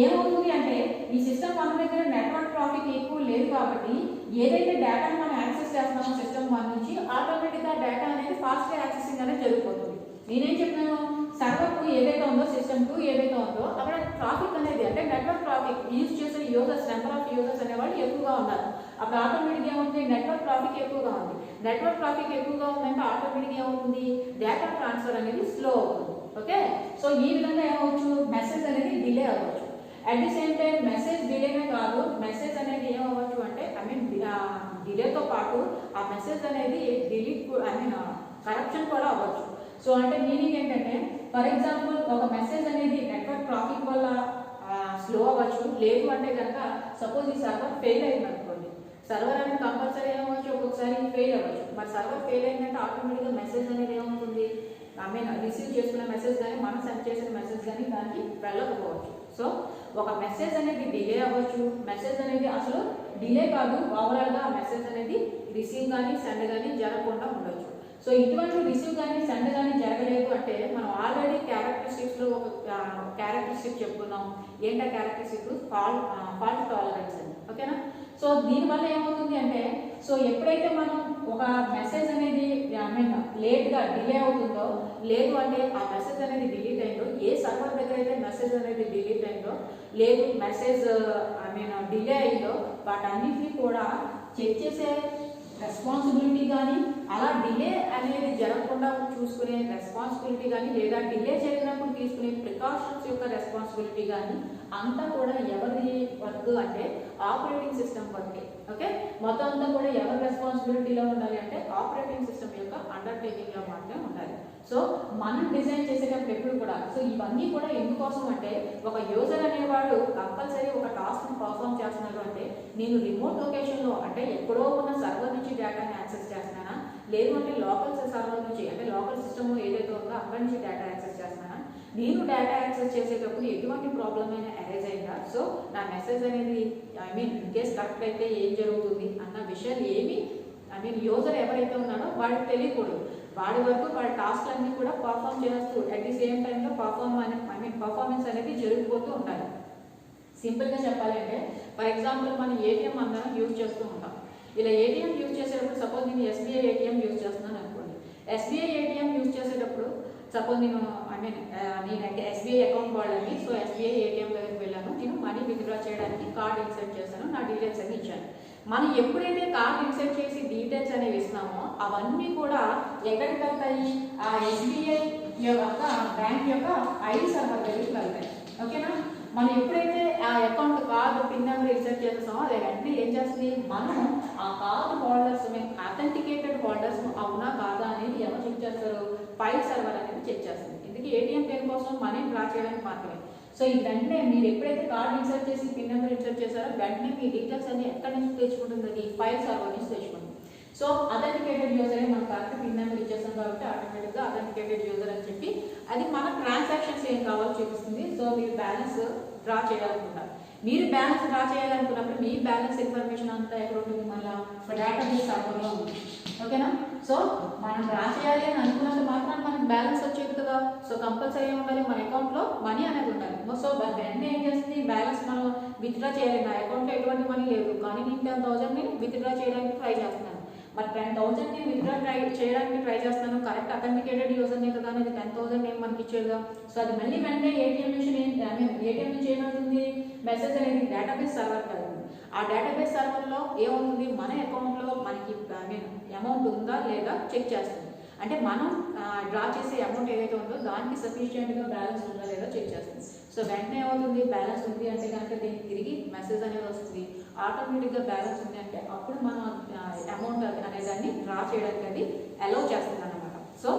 ఏమవుతుంది అంటే ఈ సిస్టమ్ 1 దగ్గర నెట్వర్క్ ట్రాఫిక్ ఎక్కువ లేదు కాబట్టి ఏదైతే డేటాను మనం యాక్సెస్ చేస్తున్నామో సిస్టమ్ 1 నుంచి ఆటోమేటిక్గా డేటా అనేది ఫాస్ట్గా యాక్సెసింగ్ అనేది జరిగిపోతుంది. నేనేం చెప్పినాను, సర్వర్ 2 ఏదైతే ఉందో సిస్టమ్ 2 ఏదైతే ఉందో అక్కడ ట్రాఫిక్ అనేది అంటే నెట్వర్క్ ట్రాఫిక్ యూజ్ చేసే యూజర్స్ నెంబర్ ఆఫ్ యూజర్స్ అనేవాళ్ళు ఎక్కువగా ఉన్నారు. అప్పుడు ఆటోమేటిక్గా ఏమవుతుంది, నెట్వర్క్ ట్రాఫిక్ ఎక్కువగా ఉంది. నెట్వర్క్ ట్రాఫిక్ ఎక్కువగా ఉందంటే ఆటోమేటిక్గా ఏమవుతుంది, డేటా ట్రాన్స్ఫర్ అనేది స్లో అవుతుంది. ఓకే, సో ఈ విధంగా ఏమవచ్చు, మెసేజ్ అనేది డిలే అవ్వచ్చు. At the same time message డిలేనే కాదు, మెసేజ్ అనేది ఏమవ్వచ్చు అంటే డిలేతో పాటు ఆ మెసేజ్ అనేది డిలీట్ కరప్షన్ కూడా అవ్వచ్చు. సో అంటే మీనింగ్ ఏంటంటే ఫర్ ఎగ్జాంపుల్ ఒక మెసేజ్ అనేది నెట్వర్క్ ట్రాఫిక్ వల్ల స్లో అవ్వచ్చు, లేదు అంటే కనుక సపోజ్ ఈ సర్వర్ ఫెయిల్ అయింది అనుకోండి, సర్వర్ అనేది కంపల్సరీ ఏమవచ్చు ఒక్కొక్కసారి ఫెయిల్ అవ్వచ్చు. మరి సర్వర్ ఫెయిల్ అయిందంటే ఆటోమేటిక్గా మెసేజ్ అనేది ఏమవుతుంది, రిసీవ్ చేసుకున్న మెసేజ్ కానీ మనం సెండ్ చేసిన మెసేజ్ కానీ దానికి వెళ్ళకపోవచ్చు. సో ఒక మెసేజ్ అనేది డిలే అవ్వచ్చు, మెసేజ్ అనేది అసలు డిలే కాదు, ఓవరాల్గా ఆ మెసేజ్ అనేది రిసీవ్ కానీ సెండ్ కానీ జరగకుండా ఉండొచ్చు. సో ఇటువంటి రిసీవ్ కానీ సెండ్ కానీ జరగలేదు అంటే మనం ఆల్రెడీ క్యారెక్టరిస్టిక్స్లో ఒక క్యారెక్టరిస్టిక్ చెప్పుకున్నాం. ఏంటా క్యారెక్టరిస్టిక్, ఫాల్ట్ టాలరెన్స్ అని. ఓకేనా, సో దీనివల్ల ఏమవుతుంది అంటే సో ఎప్పుడైతే మనం ఒక మెసేజ్ అనేది లేట్గా డిలే అవుతుందో, లేదు అంటే ఆ మెసేజ్ అనేది డిలీట్ అయిందో, ఏ సర్వర్ దగ్గర అయితే మెసేజ్ అనేది డిలీట్ అయిందో, లేదు మెసేజ్ డిలే అయిందో వాటన్నిటిని కూడా చెక్ చేసే రెస్పాన్సిబిలిటీ కానీ అలా డిలే అనేది జరగకుండా చూసుకునే రెస్పాన్సిబిలిటీ కానీ లేదా డిలే జరిగినప్పుడు తీసుకునే ప్రికాషన్స్ యొక్క రెస్పాన్సిబిలిటీ కానీ అంతా కూడా ఎవరి వర్క్ అంటే ఆపరేటింగ్ సిస్టమ్ వర్కే. ఓకే, మొత్తం అంతా కూడా ఎవరి రెస్పాన్సిబిలిటీలో ఉండాలి అంటే ఆపరేటింగ్ సిస్టమ్ యొక్క అండర్టేకింగ్లో మాత్రమే ఉండాలి. సో మనం డిజైన్ చేసేటప్పుడు ఎప్పుడు కూడా సో ఇవన్నీ కూడా ఎందుకోసం అంటే ఒక యూజర్ అనేవాడు కంపల్సరీ ఒక టాస్క్ని పర్ఫామ్ చేస్తున్నారు అంటే నేను రిమోట్ లొకేషన్లో అంటే ఎక్కడో ఉన్న సర్వర్ నుంచి డేటాని యాక్సెస్ చేస్తున్నానా, లేదు అంటే లోకల్ సర్వర్ నుంచి అంటే లోకల్ సిస్టమ్ ఏదైతే ఉందో అక్కడి నుంచి డేటా యాక్సెస్ చేస్తున్నానా, నేను డేటా యాక్సెస్ చేసేటప్పుడు ఎటువంటి ప్రాబ్లం అయినా అరైజ్ అయిందా, సో నా మెసేజ్ అనేది ఇన్ కేస్ కరెక్ట్ అయితే ఏం జరుగుతుంది అన్న విషయాలు ఏమి యూజర్ ఎవరైతే ఉన్నాడో వాడికి తెలియకూడదు. వాడి వరకు వాడి టాస్క్ అన్ని కూడా పర్ఫామ్ చేస్తూ అట్ ది సేమ్ టైంలో పర్ఫార్మెన్స్ అనేది జరిగిపోతూ ఉండాలి. సింపుల్గా చెప్పాలంటే ఫర్ ఎగ్జాంపుల్ మనం ఏటీఎం అందరం యూజ్ చేస్తూ ఉంటాం. ఇలా ఏటీఎం యూజ్ చేసేటప్పుడు సపోజ్ నేను ఎస్బీఐ ఏటీఎం యూజ్ చేస్తున్నాను అనుకోండి, ఎస్బీఐ ఏటీఎం యూజ్ చేసేటప్పుడు సపోజ్ నేనంటే ఎస్బీఐ అకౌంట్ వాడాలి, సో ఎస్బీఐ ఏటీఎం దగ్గరికి వెళ్ళాను, నేను మనీ విత్డ్రా చేయడానికి కార్డ్ ఇన్సర్ట్ చేశాను, నా డీటెయిల్స్ అన్ని ఇచ్చాను. మనం ఎప్పుడైతే కార్డ్ ఇన్సర్ట్ చేసి డీటెయిల్స్ అనేవి ఇస్తామో అవన్నీ కూడా ఎక్కడికి వెళ్తాయి, ఆ ఎస్బీఐ యొక్క బ్యాంక్ యొక్క ఐడి సర్వర్ దగ్గరికి వెళ్తాయి. ఓకేనా, మనం ఎప్పుడైతే ఆ account card pin number insert చేస్తామో అది వెంటనే ఏం చేస్తుంది, మనం ఆ కార్డు హోల్డర్స్ అథెంటికేటెడ్ హోల్డర్స్ అవునా కాదా అనేది ఎవరు చెక్ చేస్తారు, ఫైల్ సర్వర్ అనేది చెక్ చేస్తుంది. ఎందుకు ఏటీఎం పిన్ కోసం మనీ డ్రా చేయడానికి మాత్రమే. సో ఈ వెంటనే మీరు ఎప్పుడైతే కార్డు ఇన్సర్ట్ చేసి పిన్ నెంబర్ ఇన్సర్ట్ చేశారో వెంటనే మీ డీటెయిల్స్ అన్ని ఎక్కడి నుంచి తెచ్చుకుంటుంది, అది ఫైల్ సర్వర్ నుంచి తెచ్చుకుంటుంది. సో అథెంటికేటెడ్ యూజర్ అని మనం కరెక్ట్ పిన్ నెంబర్ ఇచ్చేస్తాం కాబట్టి ఆటోమేటిక్గా అథెంటికేటెడ్ యూజర్ అని చెప్పి అది మన ట్రాన్సాక్షన్స్ ఏం కావాలో చూపిస్తుంది. సో మీరు బ్యాలెన్స్ డ్రా చేయాలనుకుంటారు, మీరు బ్యాలెన్స్ డ్రా చేయాలనుకున్నప్పుడు మీ బ్యాలెన్స్ ఇన్ఫర్మేషన్ అంతా ఎక్కడ ఉంటుంది, మళ్ళీ డేటాబేస్ సర్వర్లో ఉంది. ఓకేనా, సో మనం డ్రా చేయాలి అని అనుకున్నంత మాత్రం మనకు బ్యాలెన్స్ వచ్చేది కదా. సో కంపల్సరీ ఉండాలి మన అకౌంట్లో మనీ అనేది ఉండాలి. సో వెంటనే ఏం చేస్తుంది, బ్యాలెన్స్ మనం విత్డ్రా చేయాలి, నా అకౌంట్లో ఎటువంటి మనీ లేదు కానీ నేను 10,000ని విత్డ్రా చేయడానికి ట్రై చేస్తున్నాను. మరి 10,000ని విత్డ్రా చేయడానికి ట్రై చేస్తాను, కరెక్ట్ అథెంటికేటెడ్ యూజర్నే కదా అనేది 10,000 ఏం మనకి ఇచ్చేదిగా. సో అది మళ్ళీ వెంటనే ఏటీఎం నుంచి ఏటీఎం నుంచి ఏమవుతుంది, మెసేజ్ అనేది డేటాబేస్ సర్వర్కి వెళ్తుంది. ఆ డేటాబేస్ సర్వర్లో ఏమవుతుంది, మన అకౌంట్లో మనకి అమౌంట్ ఉందా లేదా చెక్ చేస్తుంది. అంటే మనం డ్రా చేసే అమౌంట్ ఏదైతే ఉందో దానికి సఫిషియెంట్గా బ్యాలెన్స్ ఉందా లేదా చెక్ చేస్తుంది. సో వెంటనే ఏమవుతుంది, బ్యాలెన్స్ ఉంది అంటే కనుక దీనికి తిరిగి మెసేజ్ అనేది వస్తుంది. ఆటోమేటిక్గా బ్యాలెన్స్ ఉంది అంటే అప్పుడు మనం అమౌంట్ అనేదాన్ని డ్రా చేయడానికి అది అలౌ చేస్తుంది అనమాట. సో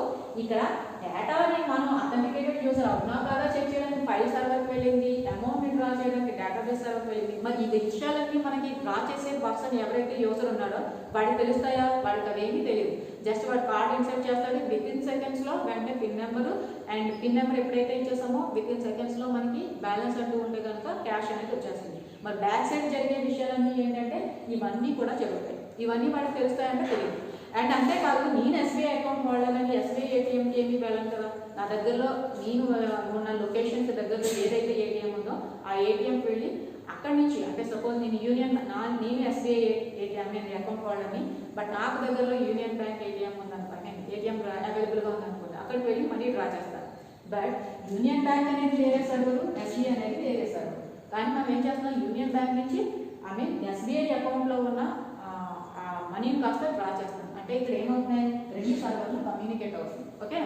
ఇక్కడ డేటాని మనం అథెంటికేటెడ్ యూజర్ అవునా కాదా చెక్ చేయడానికి ఫైల్ సర్వర్కి వెళ్ళింది, అమౌంట్ని డ్రా చేయడానికి డేటాబేస్ సర్వర్కి వెళ్ళింది. మరి ఈ విషయాలన్నీ మనకి డ్రా చేసే పర్సన్ ఎవరైతే యూజర్ ఉన్నాడో వాడికి తెలుస్తాయా? వాడికి అవేమీ తెలియదు. జస్ట్ వాడు కార్డ్ ఇన్సర్ట్ చేస్తాడు, విత్ ఇన్ సెకండ్స్లో వెంటనే pin number and pin number ఎప్పుడైతే ఇచ్చేసామో విత్ ఇన్ సెకండ్స్లో మనకి బ్యాలెన్స్ అంటూ ఉంటే కనుక క్యాష్ అనేది వచ్చేస్తుంది. మరి బ్యాక్ సైడ్ జరిగే విషయాలన్నీ ఏంటంటే ఇవన్నీ కూడా జరుగుతాయి. ఇవన్నీ వాడికి తెలుస్తాయంటే తెలియదు. అండ్ అంతేకాదు, నేను ఎస్బీఐ అకౌంట్ వాడాలని ఎస్బీఐ ఏటీఎంకి ఏమీ వెళ్ళను కదా. నా దగ్గరలో నేను ఉన్న లొకేషన్కి దగ్గరలో ఏదైతే ఏటీఎం ఉందో ఆ ఏటీఎంకి వెళ్ళి అక్కడి నుంచి, అంటే సపోజ్ నేను ఎస్బీఐ ఏటీఎం అకౌంట్ వాడాలని, బట్ నాకు దగ్గరలో యూనియన్ బ్యాంక్ ఏటీఎం ఉందనుకోండి, ఏటీఎం అవైలబుల్గా ఉందనుకోండి, అక్కడికి వెళ్ళి మనీ డ్రా చేస్తాను. బట్ యూనియన్ బ్యాంక్ అనేది వేరే సర్వరు, ఎస్బీఐ అనేది వేరే సర్వర్. కానీ మనం ఏం చేస్తున్నాం, యూనియన్ బ్యాంక్ నుంచి ఎస్బీఐ అకౌంట్లో ఉన్న మనీని కాస్త డ్రా చేస్తాం. అంటే ఇక్కడ ఏమవుతున్నాయి, రెండు సర్వర్లు కమ్యూనికేట్ అవుతుంది. ఓకే,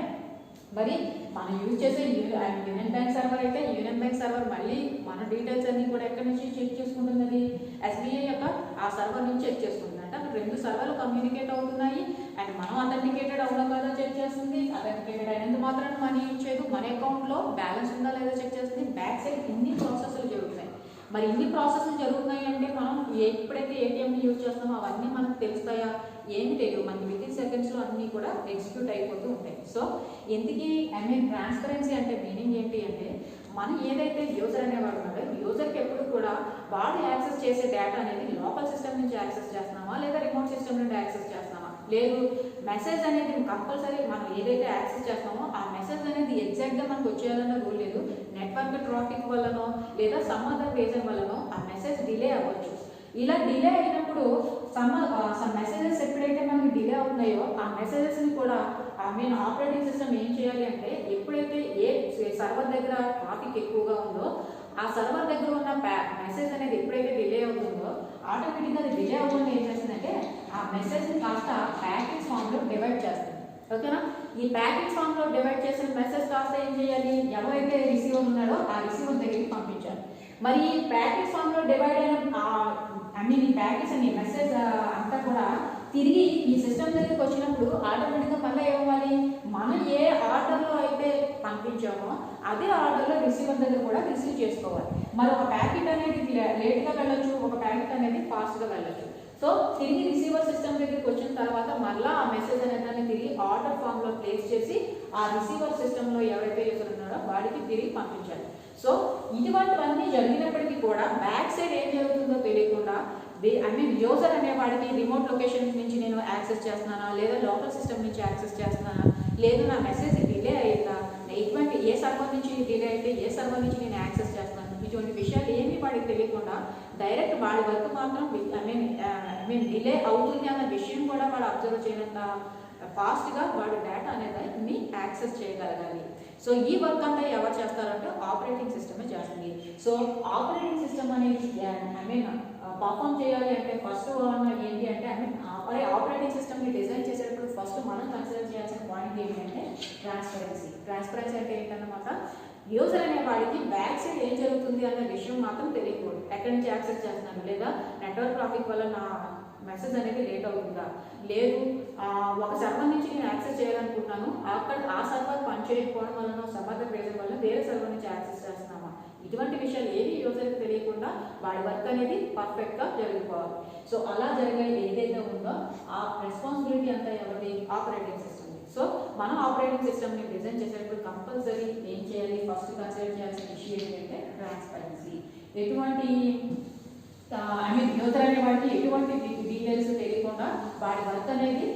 మరి మనం యూజ్ చేసే యూనియన్ బ్యాంక్ సర్వర్ అయితే యూనియన్ బ్యాంక్ సర్వర్ మళ్ళీ మన డీటెయిల్స్ అన్ని కూడా ఎక్కడి నుంచి చెక్ చేసుకుంటుంది, అది ఎస్బీఐ యొక్క ఆ సర్వర్ నుంచి చెక్ చేసుకుంటుంది. అంటే అక్కడ రెండు సర్వర్లు కమ్యూనికేట్ అవుతున్నాయి. అండ్ మనం అథెంటికేటెడ్ అవునా కదా చెక్ చేస్తుంది. అథెంటికేటెడ్ అయినంత మాత్రం మనీ ఇచ్చేది, మన అకౌంట్లో బ్యాలెన్స్ ఉందా లేదా చెక్ చేస్తుంది. బ్యాక్ సైడ్ ఇన్ని ప్రాసెస్లు జరుగుతాయి. మరి ఇన్ని ప్రాసెస్లు జరుగుతున్నాయి అంటే మనం ఎప్పుడైతే ఏటీఎంని యూజ్ చేస్తామో అవన్నీ మనకు తెలుస్తాయా? ఏమి తెలియదు. మనకి విత్ ఇన్ సెకండ్స్లో అన్నీ కూడా ఎగ్జిక్యూట్ అయిపోతూ ఉంటాయి. సో ఎందుకు ట్రాన్స్పరెన్సీ అంటే మీనింగ్ ఏంటి అంటే, మనం ఏదైతే యూజర్ అనేవాడు ఉన్నాడో యూజర్కి ఎప్పుడు కూడా వాడు యాక్సెస్ చేసే డేటా అనేది లోకల్ సిస్టమ్ నుంచి యాక్సెస్ చేస్తున్నామా లేదా రిమోట్ సిస్టమ్ నుండి యాక్సెస్ చేస్తున్నామా, లేదు మెసేజ్ అనేది కంపల్సరీ మనం ఏదైతే యాక్సెస్ చేస్తామో ఆ మెసేజ్ అనేది ఎగ్జాక్ట్గా మనకు వచ్చేయాలన్న రూల్ లేదు. నెట్వర్క్ ట్రాఫిక్ వల్లనో లేదా సమ్ అదర్ రీజన్ వల్లనో ఆ మెసేజ్ డిలే అవ్వచ్చు. ఇలా డిలే అయినప్పుడు సమ్ మెసేజెస్ ఎప్పుడైతే మనకి డిలే అవుతున్నాయో ఆ మెసేజెస్ని కూడా ఆపరేటింగ్ సిస్టమ్ ఏం చేయాలి అంటే, ఎప్పుడైతే ఏ సర్వర్ దగ్గర ట్రాఫిక్ ఎక్కువగా ఉందో ఆ సర్వర్ దగ్గర ఉన్న మెసేజ్ అనేది ఎప్పుడైతే డిలే అవుతుందో ఆటోమేటిక్గా అది డిలే అవ్వకుండా ఏం చేస్తుందంటే ఆ మెసేజ్ని కాస్త ప్యాకెట్స్ ఫామ్లో డివైడ్ చేస్తుంది. ఓకేనా, ఈ ప్యాకెట్స్ ఫామ్లో డివైడ్ చేసిన మెసేజ్ కాస్త ఏం చేయాలి, ఎవరైతే రిసీవర్ ఉన్నాడో ఆ రిసీవర్ దగ్గరికి పంపించాలి. మరి ఈ ప్యాకెట్స్ ఫామ్లో డివైడ్ అయిన ఈ ప్యాకెట్స్ అని మెసేజ్ అంతా కూడా తిరిగి ఈ సిస్టమ్ దగ్గరికి వచ్చినప్పుడు ఆటోమేటిక్గా మళ్ళీ ఏమవ్వాలి, మనం ఏ ఆర్డర్లో అయితే పంపించామో అదే ఆర్డర్లో రిసీవర్ దగ్గర కూడా రిసీవ్ చేసుకోవాలి. మరి ఒక ప్యాకెట్ అనేది లేట్గా వెళ్ళొచ్చు, ఒక ప్యాకెట్ అనేది ఫాస్ట్గా వెళ్ళొచ్చు. సో తిరిగి రిసీవర్ సిస్టమ్ దగ్గరికి వచ్చిన తర్వాత మళ్ళీ ఆ మెసేజ్ అనేది తిరిగి ఆర్డర్ ఫామ్లో ప్లేస్ చేసి ఆ రిసీవర్ సిస్టంలో ఎవరైతే యూజర్ ఉన్నారో వాడికి తిరిగి పంపించాలి. సో ఇటువంటివన్నీ జరిగినప్పటికీ కూడా బ్యాక్ సైడ్ ఏం జరుగుతుందో తెలియకుండా యూజర్ అనే వాడికి రిమోట్ లొకేషన్ నుంచి నేను యాక్సెస్ చేస్తున్నానా లేదా లోకల్ సిస్టమ్ నుంచి యాక్సెస్ చేస్తున్నానా, లేదు నా మెసేజ్ డిలే అయ్యిందా, ఇటువంటి ఏ సర్వర్ నుంచి డిలే అయితే ఏ సర్వర్ నుంచి నేను యాక్సెస్ చేస్తున్నాను, ఇటువంటి విషయాలు ఏమీ వాడికి తెలియకుండా డైరెక్ట్ వాడి వర్క్ మాత్రం డిలే అవుతుంది అన్న విషయం కూడా వాడు అబ్జర్వ్ చేయనంత ఫాస్ట్గా వాడు డేటా అనేది యాక్సెస్ చేయగలగాలి. సో ఈ వర్క్ అంతా ఎవరు చేస్తారంటే ఆపరేటింగ్ సిస్టమే చేస్తుంది. సో ఆపరేటింగ్ సిస్టమ్ అనేది పర్ఫామ్ చేయాలి అంటే ఫస్ట్ ఏంటి అంటే ఆపరేటింగ్ సిస్టమ్ని డిజైన్ చేసేటప్పుడు ఫస్ట్ మనం కన్సిడర్ చేయాల్సిన పాయింట్ ఏంటి అంటే ట్రాన్స్పరెన్సీ. ట్రాన్స్పరెన్సీ అంటే ఏంటన్నమాట, యూజర్ అనే వాడికి బ్యాక్ సైడ్ ఏం జరుగుతుంది అనే విషయం మాత్రం తెలియకూడదు. ఎక్కడి నుంచి యాక్సెస్ చేస్తున్నాను, లేదా నెట్వర్క్ ట్రాఫిక్ వల్ల నా మెసేజ్ అనేది లేట్ అవుతుందా, లేదు ఒక సర్వర్ నుంచి నేను యాక్సెస్ చేయాలనుకుంటున్నాను అక్కడ ఆ సర్వర్ పనిచేయకపోవడం వలన సమాధాన రీజన్ వల్ల వేరే సర్వర్ నుంచి యాక్సెస్ చేస్తున్నామా, ఇటువంటి విషయాలు ఏవి యూజర్కి తెలియకుండా వాడి వర్క్ అనేది పర్ఫెక్ట్గా జరిగిపోవాలి. సో అలా జరిగే ఏదైతే ఉందో ఆ రెస్పాన్సిబిలిటీ అంతా ఎవరిది, ఆపరేటింగ్ సిస్టమ్. సో మనం ఆపరేటింగ్ సిస్టమ్ని డిజైన్ చేసేటప్పుడు కంపల్సరీ ఏం చేయాలి, ఫస్ట్ కన్సిడర్ చేయాల్సిన విషయం ఏంటంటే ట్రాన్స్పరెన్సీ. ఎటువంటి యూజర్ అనే వాడికి ఎటువంటి డీటెయిల్స్ తెలియకుండా వాడి వర్క్ అనేది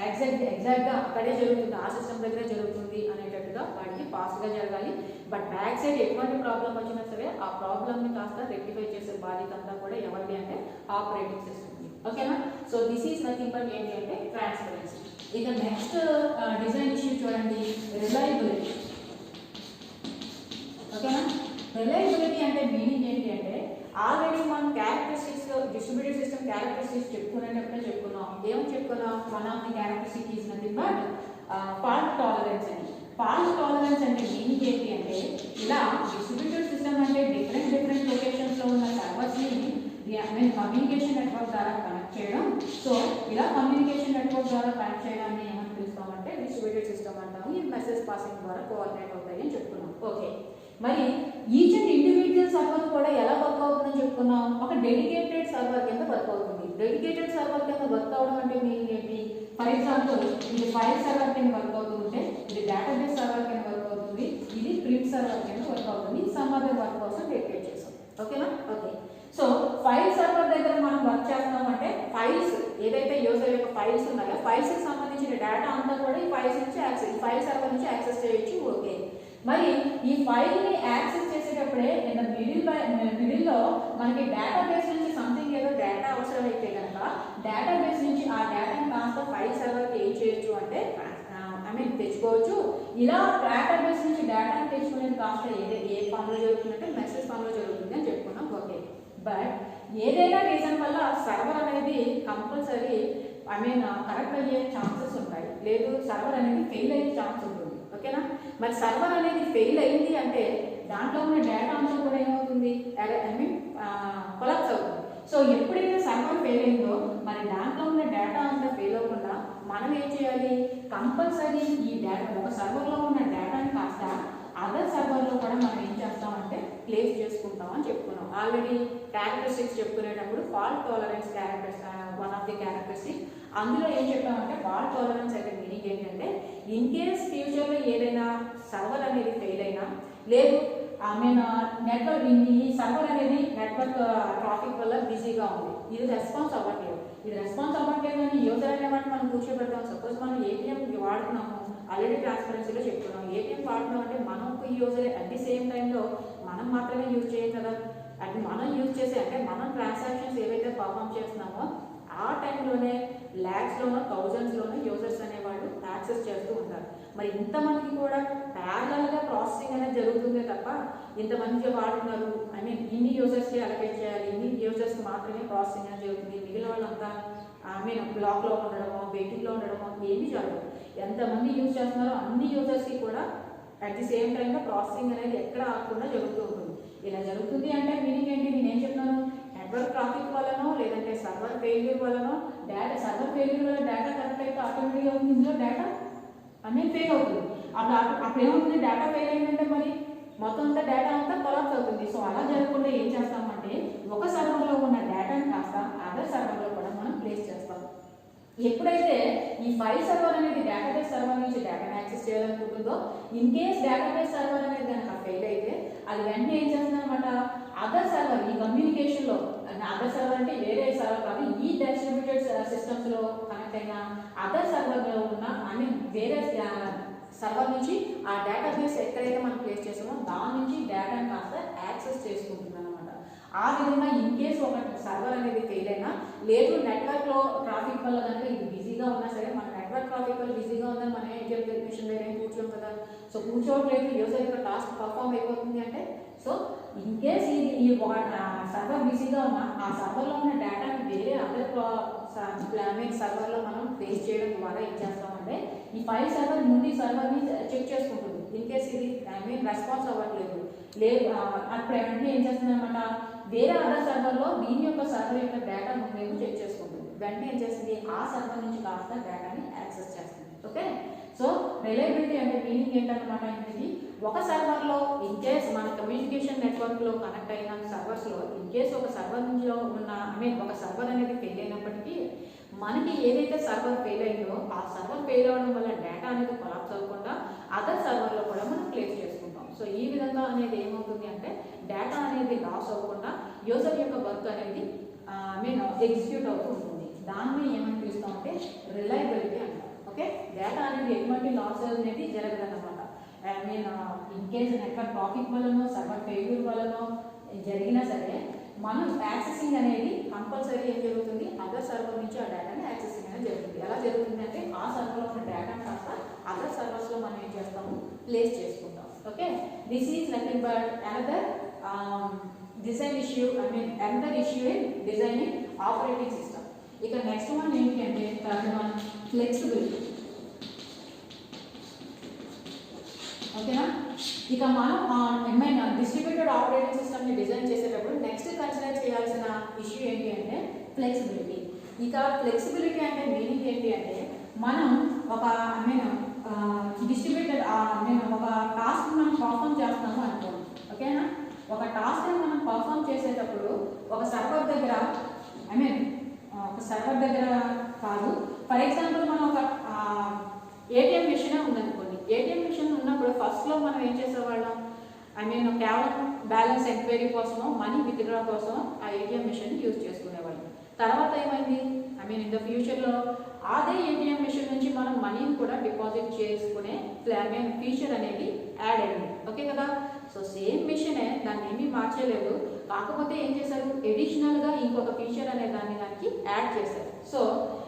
ఎగ్జాక్ట్గా అక్కడే జరుగుతుంది, ఆ సిస్టమ్ దగ్గరే జరుగుతుంది అనేటట్టుగా వాడికి ఫాస్ట్గా జరగాలి. బట్ బ్యాక్ సైడ్ ఎటువంటి ప్రాబ్లం వచ్చినా సరే ఆ ప్రాబ్లమ్ని కాస్త రెక్టిఫై చేసే బాధ్యత అంతా కూడా ఎవరిది అంటే ఆపరేటింగ్ సిస్టమ్కి. ఓకేనా, so this is nothing but ఏంటి అంటే ట్రాన్స్పరెన్సీ. ఇక నెక్స్ట్ డిజైన్ ఇష్యూ చూడండి, రిలయబిలిటీ. ఓకేనా, రిలయబిలిటీ అంటే మీనింగ్ ఏంటి అంటే ఆల్రెడీ మనం క్యారెక్టరిస్టిక్స్ డిస్ట్రిబ్యూటెడ్ సిస్టమ్ క్యారెక్టరిస్టిక్స్ చెప్పుకునేటప్పుడే చెప్పుకున్నాం. ఏమని చెప్పుకున్నాం, one of the characteristic is nothing but tolerance అని. ఫాల్ట్ టాలరెన్స్ అంటే మీనింగ్ ఏంటి అంటే ఇలా డిస్ట్రిబ్యూటెడ్ సిస్టమ్ అంటే డిఫరెంట్ లొకేషన్స్లో ఉన్న సర్వర్స్ని కమ్యూనికేషన్ నెట్వర్క్ ద్వారా కనెక్ట్ చేయడం. సో ఇలా కమ్యూనికేషన్ నెట్వర్క్ ద్వారా కనెక్ట్ చేయడాన్ని ఏమని పిలుస్తామంటే డిస్ట్రిబ్యూటెడ్ సిస్టమ్ అంటాము. ఈ మెసేజ్ పాసింగ్ ద్వారా కోఆర్డినేట్ అవుతాయి అని చెప్పుకున్నాం. ఓకే, మరి ఈచ్ అండ్ ఇండివిజువల్ సర్వర్ కూడా ఎలా వర్క్ అవుతుందని చెప్పుకున్నాం. ఒక డెడికేటెడ్ సర్వర్ కింద వర్క్ అవుతుంది. డెడికేటెడ్ సర్వర్ కింద వర్క్ అవడం అంటే మీనింగ్ ఏంటి? ఫర్ ఎగ్జాంపుల్ ఇది ఫైల్ సర్వర్ కింద వర్క్ అవుతుంటే ఇది డేటాబేస్ సర్వర్ కింద వర్క్ అవుతుంది, ఇది ప్రింట్ సర్వర్ కింద వర్క్ అవుతుంది. సమ్ అదర్ వర్క్ కోసం డెడికేట్ చేసాం. ఓకేనా? ఓకే, సో ఫైల్ సర్వర్ దగ్గర మనం వర్క్ చేస్తామంటే ఫైల్స్ ఏదైతే యూజర్ యొక్క ఫైల్స్ ఉన్నాయో ఫైల్స్ కి సంబంధించిన డేటా అంతా కూడా ఈ ఫైల్స్ నుంచి యాక్సెస్ ఫైల్ సర్వర్ నుంచి యాక్సెస్ చేయొచ్చు. ఓకే, మరి ఈ ఫైల్ ని యాక్సెస్ చేసేటప్పుడే మిడిల్లో మనకి డేటాబేస్ నుంచి సంథింగ్ ఏదో డేటా అవసరం అయితే కనుక డేటాబేస్ నుంచి ఆ డేటాని కాస్త ఫైల్ సర్వర్కి ఏం చేయొచ్చు అంటే తెచ్చుకోవచ్చు. ఇలా డేటాబేస్ నుంచి డేటాని తెచ్చుకునేది కాస్త ఏ ఫామ్లో జరుగుతుందంటే మెసేజ్ ఫామ్లో జరుగుతుంది అని చెప్పుకున్నాం. ఓకే, బట్ ఏదైనా రీజన్ వల్ల సర్వర్ అనేది కంపల్సరీ కరెక్ట్ అయ్యే ఛాన్సెస్ ఉంటాయి, లేదు సర్వర్ అనేది ఫెయిల్ అయ్యే ఛాన్స్ ఉంటుంది. ఓకేనా? మరి సర్వర్ అనేది ఫెయిల్ అయింది అంటే దాంట్లో ఉన్న డేటా అంతా కూడా ఏమవుతుంది? కొలాప్స్ అవుతుంది. సో ఎప్పుడైతే సర్వర్ ఫెయిల్ అయిందో మరి దాంట్లో ఉన్న డేటా అంతా ఫెయిల్ అవ్వకుండా మనం ఏం చేయాలి? కంపల్సరీ ఈ డేటా ఒక సర్వర్లో ఉన్న డేటాని కాస్త అదర్ సర్వర్లో కూడా మనం ఏం చేస్తామంటే ప్లేస్ చేసుకుంటాం అని చెప్పుకున్నాం. ఆల్రెడీ క్యారెక్టరిస్టిక్స్ చెప్పుకునేటప్పుడు fault tolerance one of the characteristic. అందులో ఏం చెప్పామంటే ఫాల్ట్ టాలరెన్స్ అంటే మీనింగ్ ఏంటంటే ఇన్ కేస్ ఫ్యూచర్లో ఏదైనా సర్వర్ అనేది ఫెయిల్ అయినా, లేదు నెట్వర్క్ ఈ సర్వర్ అనేది నెట్వర్క్ ట్రాఫిక్ వల్ల బిజీగా ఉంది, ఇది రెస్పాన్స్ అవ్వట్లేదు. ఇది రెస్పాన్స్ అవ్వట్లేదు అని యూజర్ అనేవాటి మనం కూర్చోబెడతాం. సపోజ్ మనం ఏటీఎం వాడుతున్నాము, ఆల్రెడీ ట్రాన్స్పరెన్సీలో చెప్పుకున్నాం. ఏటీఎం వాడుతున్నాం అంటే మనం యూజర్ అట్ ది సేమ్ టైంలో మనం మాత్రమే యూజ్ చేయం కదా. అంటే మనం యూజ్ చేసే అంటే మనం ట్రాన్సాక్షన్స్ ఏవైతే పర్ఫామ్ చేస్తున్నామో ఆ టైంలోనే ల్యాక్స్లోనో థౌజండ్స్లోనో యూజర్స్ అనేవాళ్ళు యాక్సెస్ చేస్తూ ఉంటారు. మరి ఇంతమందికి కూడా ప్యారలల్గా ప్రాసెసింగ్ అనేది జరుగుతుందే తప్ప ఇంతమంది వాడుతున్నారు ఇన్ని యూజర్స్కి అలకేట్ చేయాలి, ఇన్ని యూజర్స్కి మాత్రమే ప్రాసెసింగ్ అనేది జరుగుతుంది, మిగిలిన వాళ్ళంతా బ్లాక్లో ఉండడమో వెయిటింగ్లో ఉండడమో ఏమీ జరగదు. ఎంతమంది యూజ్ చేస్తున్నారో అన్ని యూజర్స్కి కూడా అట్ ది సేమ్ టైంలో ప్రాసెసింగ్ అనేది ఎక్కడ ఆగకుండా జరుగుతూ ఉంటుంది. ఇలా జరుగుతుంది అంటే మీనింగ్ ఏంటి? నేనేం చెప్తున్నాను? నెట్వర్క్ ట్రాఫిక్ వల్లనో లేదంటే సర్వర్ ఫెయిల్యూర్ వల్లనో సర్వర్ ఫెయిల్యూర్ వల్ల డేటా కరెక్ట్ అయితే ఆటోమేటిక్గా అవుతుంది, ఇందులో డేటా ఫెయిల్ అవుతుంది. అప్పుడు ఏమవుతుంది? డేటా ఫెయిల్ అయిందంటే మరి మొత్తం అంతా డేటా అంతా కొలాప్స్ అవుతుంది. సో అలా జరగకుండా ఏం చేస్తామంటే ఒక సర్వర్లో ఉన్న డేటాని కాస్త అదర్ సర్వర్లో కూడా మనం ప్లేస్ చేస్తాం. ఎప్పుడైతే ఈ ఫైల్ సర్వర్ అనేది డేటాబేస్ సర్వర్ నుంచి డేటాను యాక్సెస్ చేయాలనుకుంటుందో ఇన్ కేస్ డేటాబేస్ సర్వర్ అనేది కనుక ఫెయిల్ అయితే అది వెంటనే ఏం చేస్తుందన్నమాట అదర్ సర్వర్ ఈ కమ్యూనికేషన్లో అదర్ సర్వర్ అంటే వేరే సర్వర్ కాదు, ఈ డిస్ట్రిబ్యూటెడ్ సిస్టమ్స్లో కనెక్ట్ అయిన అదర్ సర్వర్లో ఉన్న వేరే సర్వర్ నుంచి ఆ డేటాబేస్ ఎక్కడైతే మనం ప్లేస్ చేసామో దాని నుంచి డేటాను కాస్త యాక్సెస్ చేసుకుంటుంది అనమాట. ఆ విధంగా ఇన్ కేసు ఒక సర్వర్ అనేది ఫెయిల్ అయినా, లేదు నెట్వర్క్లో ట్రాఫిక్ వల్ల కనుక ఇది బిజీగా ఉన్నా సరే, మన నెట్వర్క్ ట్రాఫిక్ వల్ల బిజీగా ఉందని మనం ఏం చెప్తే మిషన్ దగ్గర ఏం కూర్చోం కదా. సో కూర్చోవట్లేదు, యూజర్ యొక్క టాస్క్ పర్ఫామ్ అయిపోతుంది అంటే సో ఇన్ కేస్ ఈ సర్వర్ బిజీగా ఉన్నా ఆ సర్వర్లో ఉన్న డేటాని వేరే అదర్ సర్వర్లో మనం ప్లేస్ చేయడం ద్వారా ఏం చేస్తామంటే ఈ ఫైల్ సర్వర్ ముందు సర్వర్ని చెక్ చేసుకుంటుంది. ఇన్ కేస్ ఇది రెస్పాన్స్ అవ్వట్లేదు లేదు అప్పుడు వెంటనే ఏం చేస్తుంది అనమాట వేరే అదర్ సర్వర్లో దీని యొక్క సర్వర్ యొక్క డేటా ముందేమో చెక్ చేసుకుంటుంది. వెంటనే ఏం చేస్తుంది ఆ సర్వర్ నుంచి కాస్త డేటాని యాక్సెస్ చేస్తుంది. ఓకే, సో రిలయబిలిటీ అంటే మీనింగ్ ఏంటన్నమాట అనేది ఒక సర్వర్లో ఇన్ కేస్ మన కమ్యూనికేషన్ నెట్వర్క్లో కనెక్ట్ అయిన సర్వర్స్లో ఇన్ కేస్ ఒక సర్వర్ నుంచి ఉన్న ఒక సర్వర్ అనేది ఫెయిల్ అయినప్పటికీ మనకి ఏదైతే సర్వర్ ఫెయిల్ అయిందో ఆ సర్వర్ ఫెయిల్ అవ్వడం వల్ల డేటా అనేది కొలాప్స్ అవ్వకుండా అదర్ సర్వర్లో కూడా మనం ప్లేస్ చేసుకుంటాం. సో ఈ విధంగా అనేది ఏమవుతుంది అంటే డేటా అనేది లాస్ అవ్వకుండా యూజర్ యొక్క వర్క్ అనేది ఎగ్జిక్యూట్ అవుతూ ఉంటుంది. దాన్ని ఏమని పిలుస్తామంటే రిలయబిలిటీ అంటాం. ఓకే, డేటా అనేది ఎటువంటి లాస్ అనేది జరగదన్నమాట. ఇన్ కేస్ నెట్వర్క్ ట్రాఫిక్ వల్లనో సర్వర్ ఫెయిల్యూర్ వల్లనో జరిగినా సరే మనం యాక్సెసింగ్ అనేది కంపల్సరీ ఏం జరుగుతుంది అదర్ సర్వర్ నుంచి ఆ డేటాని యాక్సెసింగ్ అనేది జరుగుతుంది. ఎలా జరుగుతుంది అంటే ఆ సర్వర్లో ఉన్న డేటా కాస్త అదర్ సర్వర్స్లో మనం ఏం చేస్తాము ప్లేస్ చేసుకుంటాం. Okay, this is nothing but another design issue another issue in designing operating system. ఇక నెక్స్ట్ వన్ ఏంటి అంటే థర్డ్ వన్ ఫ్లెక్సిబిలిటీ. ఇక మనం డిస్ట్రిబ్యూటెడ్ ఆపరేటింగ్ సిస్టమ్ని డిజైన్ చేసేటప్పుడు నెక్స్ట్ కన్సిడర్ చేయాల్సిన ఇష్యూ ఏంటి అంటే ఫ్లెక్సిబిలిటీ. ఇక ఫ్లెక్సిబిలిటీ అంటే మీనింగ్ ఏంటి అంటే మనం ఒక డిస్ట్రిబ్యూటెడ్ ఒక టాస్క్ మనం పర్ఫామ్ చేస్తున్నాము అనుకోండి, ఓకేనా. ఒక టాస్క్ మనం పర్ఫామ్ చేసేటప్పుడు ఒక సర్వర్ దగ్గర ఒక సర్వర్ దగ్గర కాదు, ఫర్ ఎగ్జాంపుల్ మనం ఒక ఏటీఎం మిషన్ ఉందనుకోండి. ఏటీఎం మిషన్ ఉన్నప్పుడు ఫస్ట్లో మనం ఏం చేసేవాళ్ళం, కేవలం బ్యాలెన్స్ ఎంక్వైరీ కోసమో మనీ విత్డ్రా కోసం ఆ ఏటీఎం మిషన్ యూజ్ చేసుకునేవాళ్ళం. తర్వాత ఏమైంది, ఇన్ ద ఫ్యూచర్లో అదే ఏటీఎం మిషన్ నుంచి మనం మనీని కూడా డిపాజిట్ చేసుకునే ఫీచర్ అనేది యాడ్ అయింది, ఓకే కదా. సో సేమ్ మిషనే, దాన్ని ఏమీ మార్చలేదు, కాకపోతే ఏం చేశారు, ఎడిషనల్గా ఇంకొక ఫీచర్ అనే దానికి యాడ్ చేశారు. సో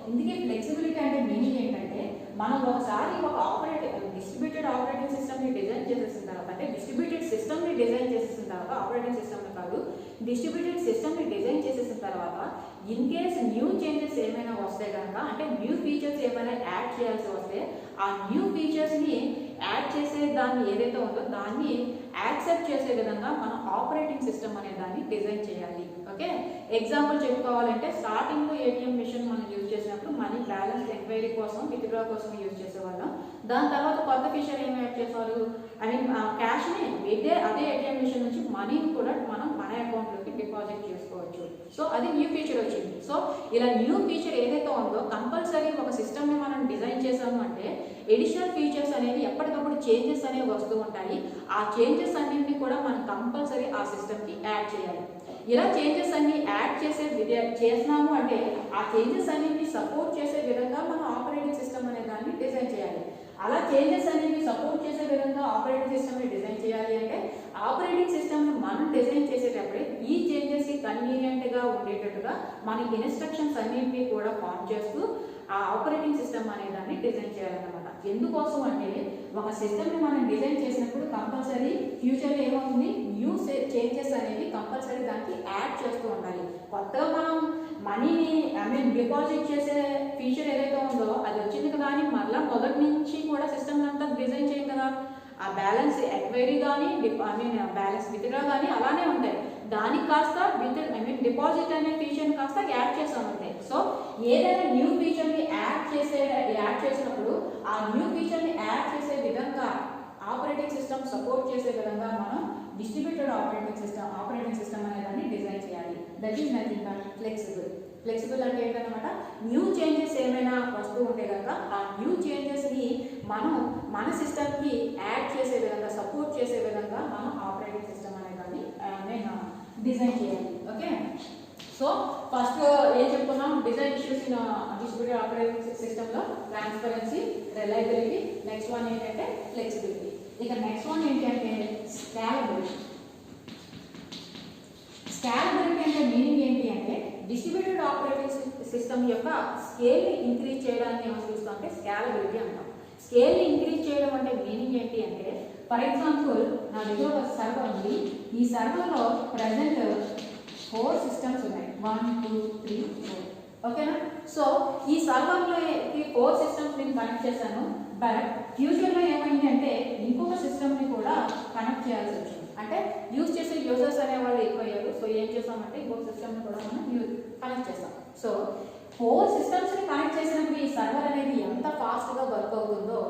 ఇందుకే ఫ్లెక్సిబిలిటీ అంటే మీనింగ్ ఏంటంటే మనం ఒకసారి ఒక డిస్ట్రిబ్యూటెడ్ ఆపరేటింగ్ సిస్టమ్ని డిజైన్ చేసేసిన తర్వాత, అంటే డిస్ట్రిబ్యూటెడ్ సిస్టమ్ని డిజైన్ చేసేసిన తర్వాత, ఆపరేటింగ్ సిస్టమ్ని కాదు డిస్ట్రిబ్యూటెడ్ సిస్టమ్ని డిజైన్ చేసేసిన తర్వాత ఇన్ కేస్ న్యూ చేంజెస్ ఏమైనా వస్తే కనుక, అంటే న్యూ ఫీచర్స్ ఏమైనా యాడ్ చేయాల్సి వస్తే ఆ న్యూ ఫీచర్స్ని యాడ్ చేసే దాన్ని ఏదైతే ఉందో దాన్ని యాక్సెప్ట్ చేసే విధంగా మనం ఆపరేటింగ్ సిస్టమ్ అనే దాన్ని డిజైన్ చేయాలి, ఓకే. ఎగ్జాంపుల్ చెప్పుకోవాలంటే స్టార్టింగ్లో ఏటీఎం మిషన్ మనం యూజ్ చేసినప్పుడు మనీ బ్యాలెన్స్ ఎంక్వైరీ కోసం విత్డ్రా కోసం యూజ్ చేసేవాళ్ళం. దాని తర్వాత కొత్త ఫీచర్ ఏమి యాడ్ చేసేవారు, క్యాష్ని అదే ఏటీఎం మిషన్ నుంచి మనీని కూడా మనం మన అకౌంట్లోకి డిపాజిట్ చేసుకోవచ్చు. సో అది న్యూ ఫీచర్ వచ్చింది. సో ఇలా న్యూ ఫీచర్ ఏదైతే ఉందో కంపల్సరీ ఒక సిస్టమ్ని మనం డిజైన్ చేసాము అంటే ఎడిషనల్ ఫీచర్స్ అనేవి ఎప్పటికప్పుడు చేంజెస్ అనేవి వస్తూ ఉంటాయి. ఆ చేంజెస్ అన్నింటినీ కూడా మనం కంపల్సరీ ఆ సిస్టమ్కి యాడ్ చేయాలి. ఇలా చేంజెస్ అన్ని యాడ్ చేసినాము అంటే ఆ చేంజెస్ అన్నింటినీ సపోర్ట్ చేసే విధంగా మనం ఆపరేటింగ్ సిస్టమ్ అనే దాన్ని డిజైన్ చేయాలి. అలా చేంజెస్ అనేవి సపోర్ట్ చేసే విధంగా ఆపరేటింగ్ సిస్టమ్ని డిజైన్ చేయాలి అంటే ఆపరేటింగ్ సిస్టమ్ని మనం డిజైన్ చేసేటప్పుడే ఈ చేంజెస్కి కన్వీనియంట్గా ఉండేటట్టుగా మన ఇన్స్ట్రక్షన్స్ అన్నింటినీ కూడా ఫామ్ చేస్తూ ఆ ఆపరేటింగ్ సిస్టమ్ అనే దాన్ని డిజైన్ చేయాలన్నమాట. ఎందుకోసం అంటే ఒక సిస్టమ్ని మనం డిజైన్ చేసినప్పుడు కంపల్సరీ ఫ్యూచర్లో ఏమవుతుంది, న్యూ చేంజెస్ అనేవి కంపల్సరీ దానికి యాడ్ చేస్తూ ఉండాలి. కొత్తగా మనం మనీని డిపాజిట్ చేసే ఫీచర్ ఏదైతే ఉందో అది వచ్చింది కదా అని మళ్ళీ మొదటి నుంచి కూడా సిస్టమ్ అంతా డిజైన్ చేయం కదా. ఆ బ్యాలెన్స్ ఎంక్వైరీ కానీ బ్యాలెన్స్ విత్డ్రా కానీ అలానే ఉంటాయి. దానికి కాస్త డిపాజిట్ అనే ఫీచర్ని కాస్త యాడ్ చేస్తామంటే. సో ఏదైనా న్యూ ఫీచర్ని యాడ్ చేసినప్పుడు ఆ న్యూ ఫీచర్ని యాడ్ చేసే విధంగా ఆపరేటింగ్ సిస్టమ్ సపోర్ట్ చేసే విధంగా మనం డిస్ట్రిబ్యూటెడ్ ఆపరేటింగ్ సిస్టమ్ అనే దాన్ని డిజైన్ చేయాలి. That is nothing but flexible అంటే ఏంటన్నమాట, న్యూ చేంజెస్ ఏమైనా వస్తూ ఉంటే కనుక ఆ న్యూ చేంజెస్ని మనం మన సిస్టమ్కి యాడ్ చేసే విధంగా సపోర్ట్ చేసే విధంగా మనం ఆపరేటింగ్ సిస్టమ్ అనే దాన్ని డిజైన్ చేయాలి, ఓకే. సో ఫస్ట్ ఏం చెప్పుకున్నాం, design issues in distributed operating సిస్టమ్లో ట్రాన్స్పరెన్సీ, రిలయబిలిటీ, నెక్స్ట్ వన్ ఏంటంటే ఫ్లెక్సిబిలిటీ. ఇక నెక్స్ట్ వన్ ఏంటంటే స్కేలబిలిటీ. స్కేలబిలిటీ అంటే మీనింగ్ ఏంటి అంటే డిస్ట్రిబ్యూటెడ్ ఆపరేటింగ్ సిస్టమ్ యొక్క స్కేల్ని ఇంక్రీజ్ చేయడాన్ని ఏమో చూస్తాం అంటే స్కేలబిలిటీ అంటాం. స్కేల్ని ఇంక్రీజ్ చేయడం అంటే మీనింగ్ ఏంటి అంటే ఫర్ ఎగ్జాంపుల్ నా దగ్గర ఒక సర్వర్ ఉంది. ఈ సర్వర్లో ప్రజెంట్ 4 సిస్టమ్స్ ఉన్నాయి, 1 2 3 4, ఓకేనా. సో ఈ సర్వర్లో 4 సిస్టమ్స్ నేను కనెక్ట్ చేశాను. బట్ ఫ్యూచర్లో ఏమైంది అంటే ఇంకొక సిస్టమ్ని కూడా కనెక్ట్ చేయాల్సి వచ్చింది. అంటే యూజ్ చేసే యూజర్స్ అనేవాళ్ళు ఎక్కువయ్యారు. సో ఏం చేస్తామంటే ఇంకొక సిస్టమ్ని కూడా మనం కనెక్ట్ చేస్తాం. సో 4 సిస్టమ్స్ని కనెక్ట్ చేసినప్పుడు ఈ సర్వర్ అనేది ఎంత ఫాస్ట్గా వర్క్ అవుతుందో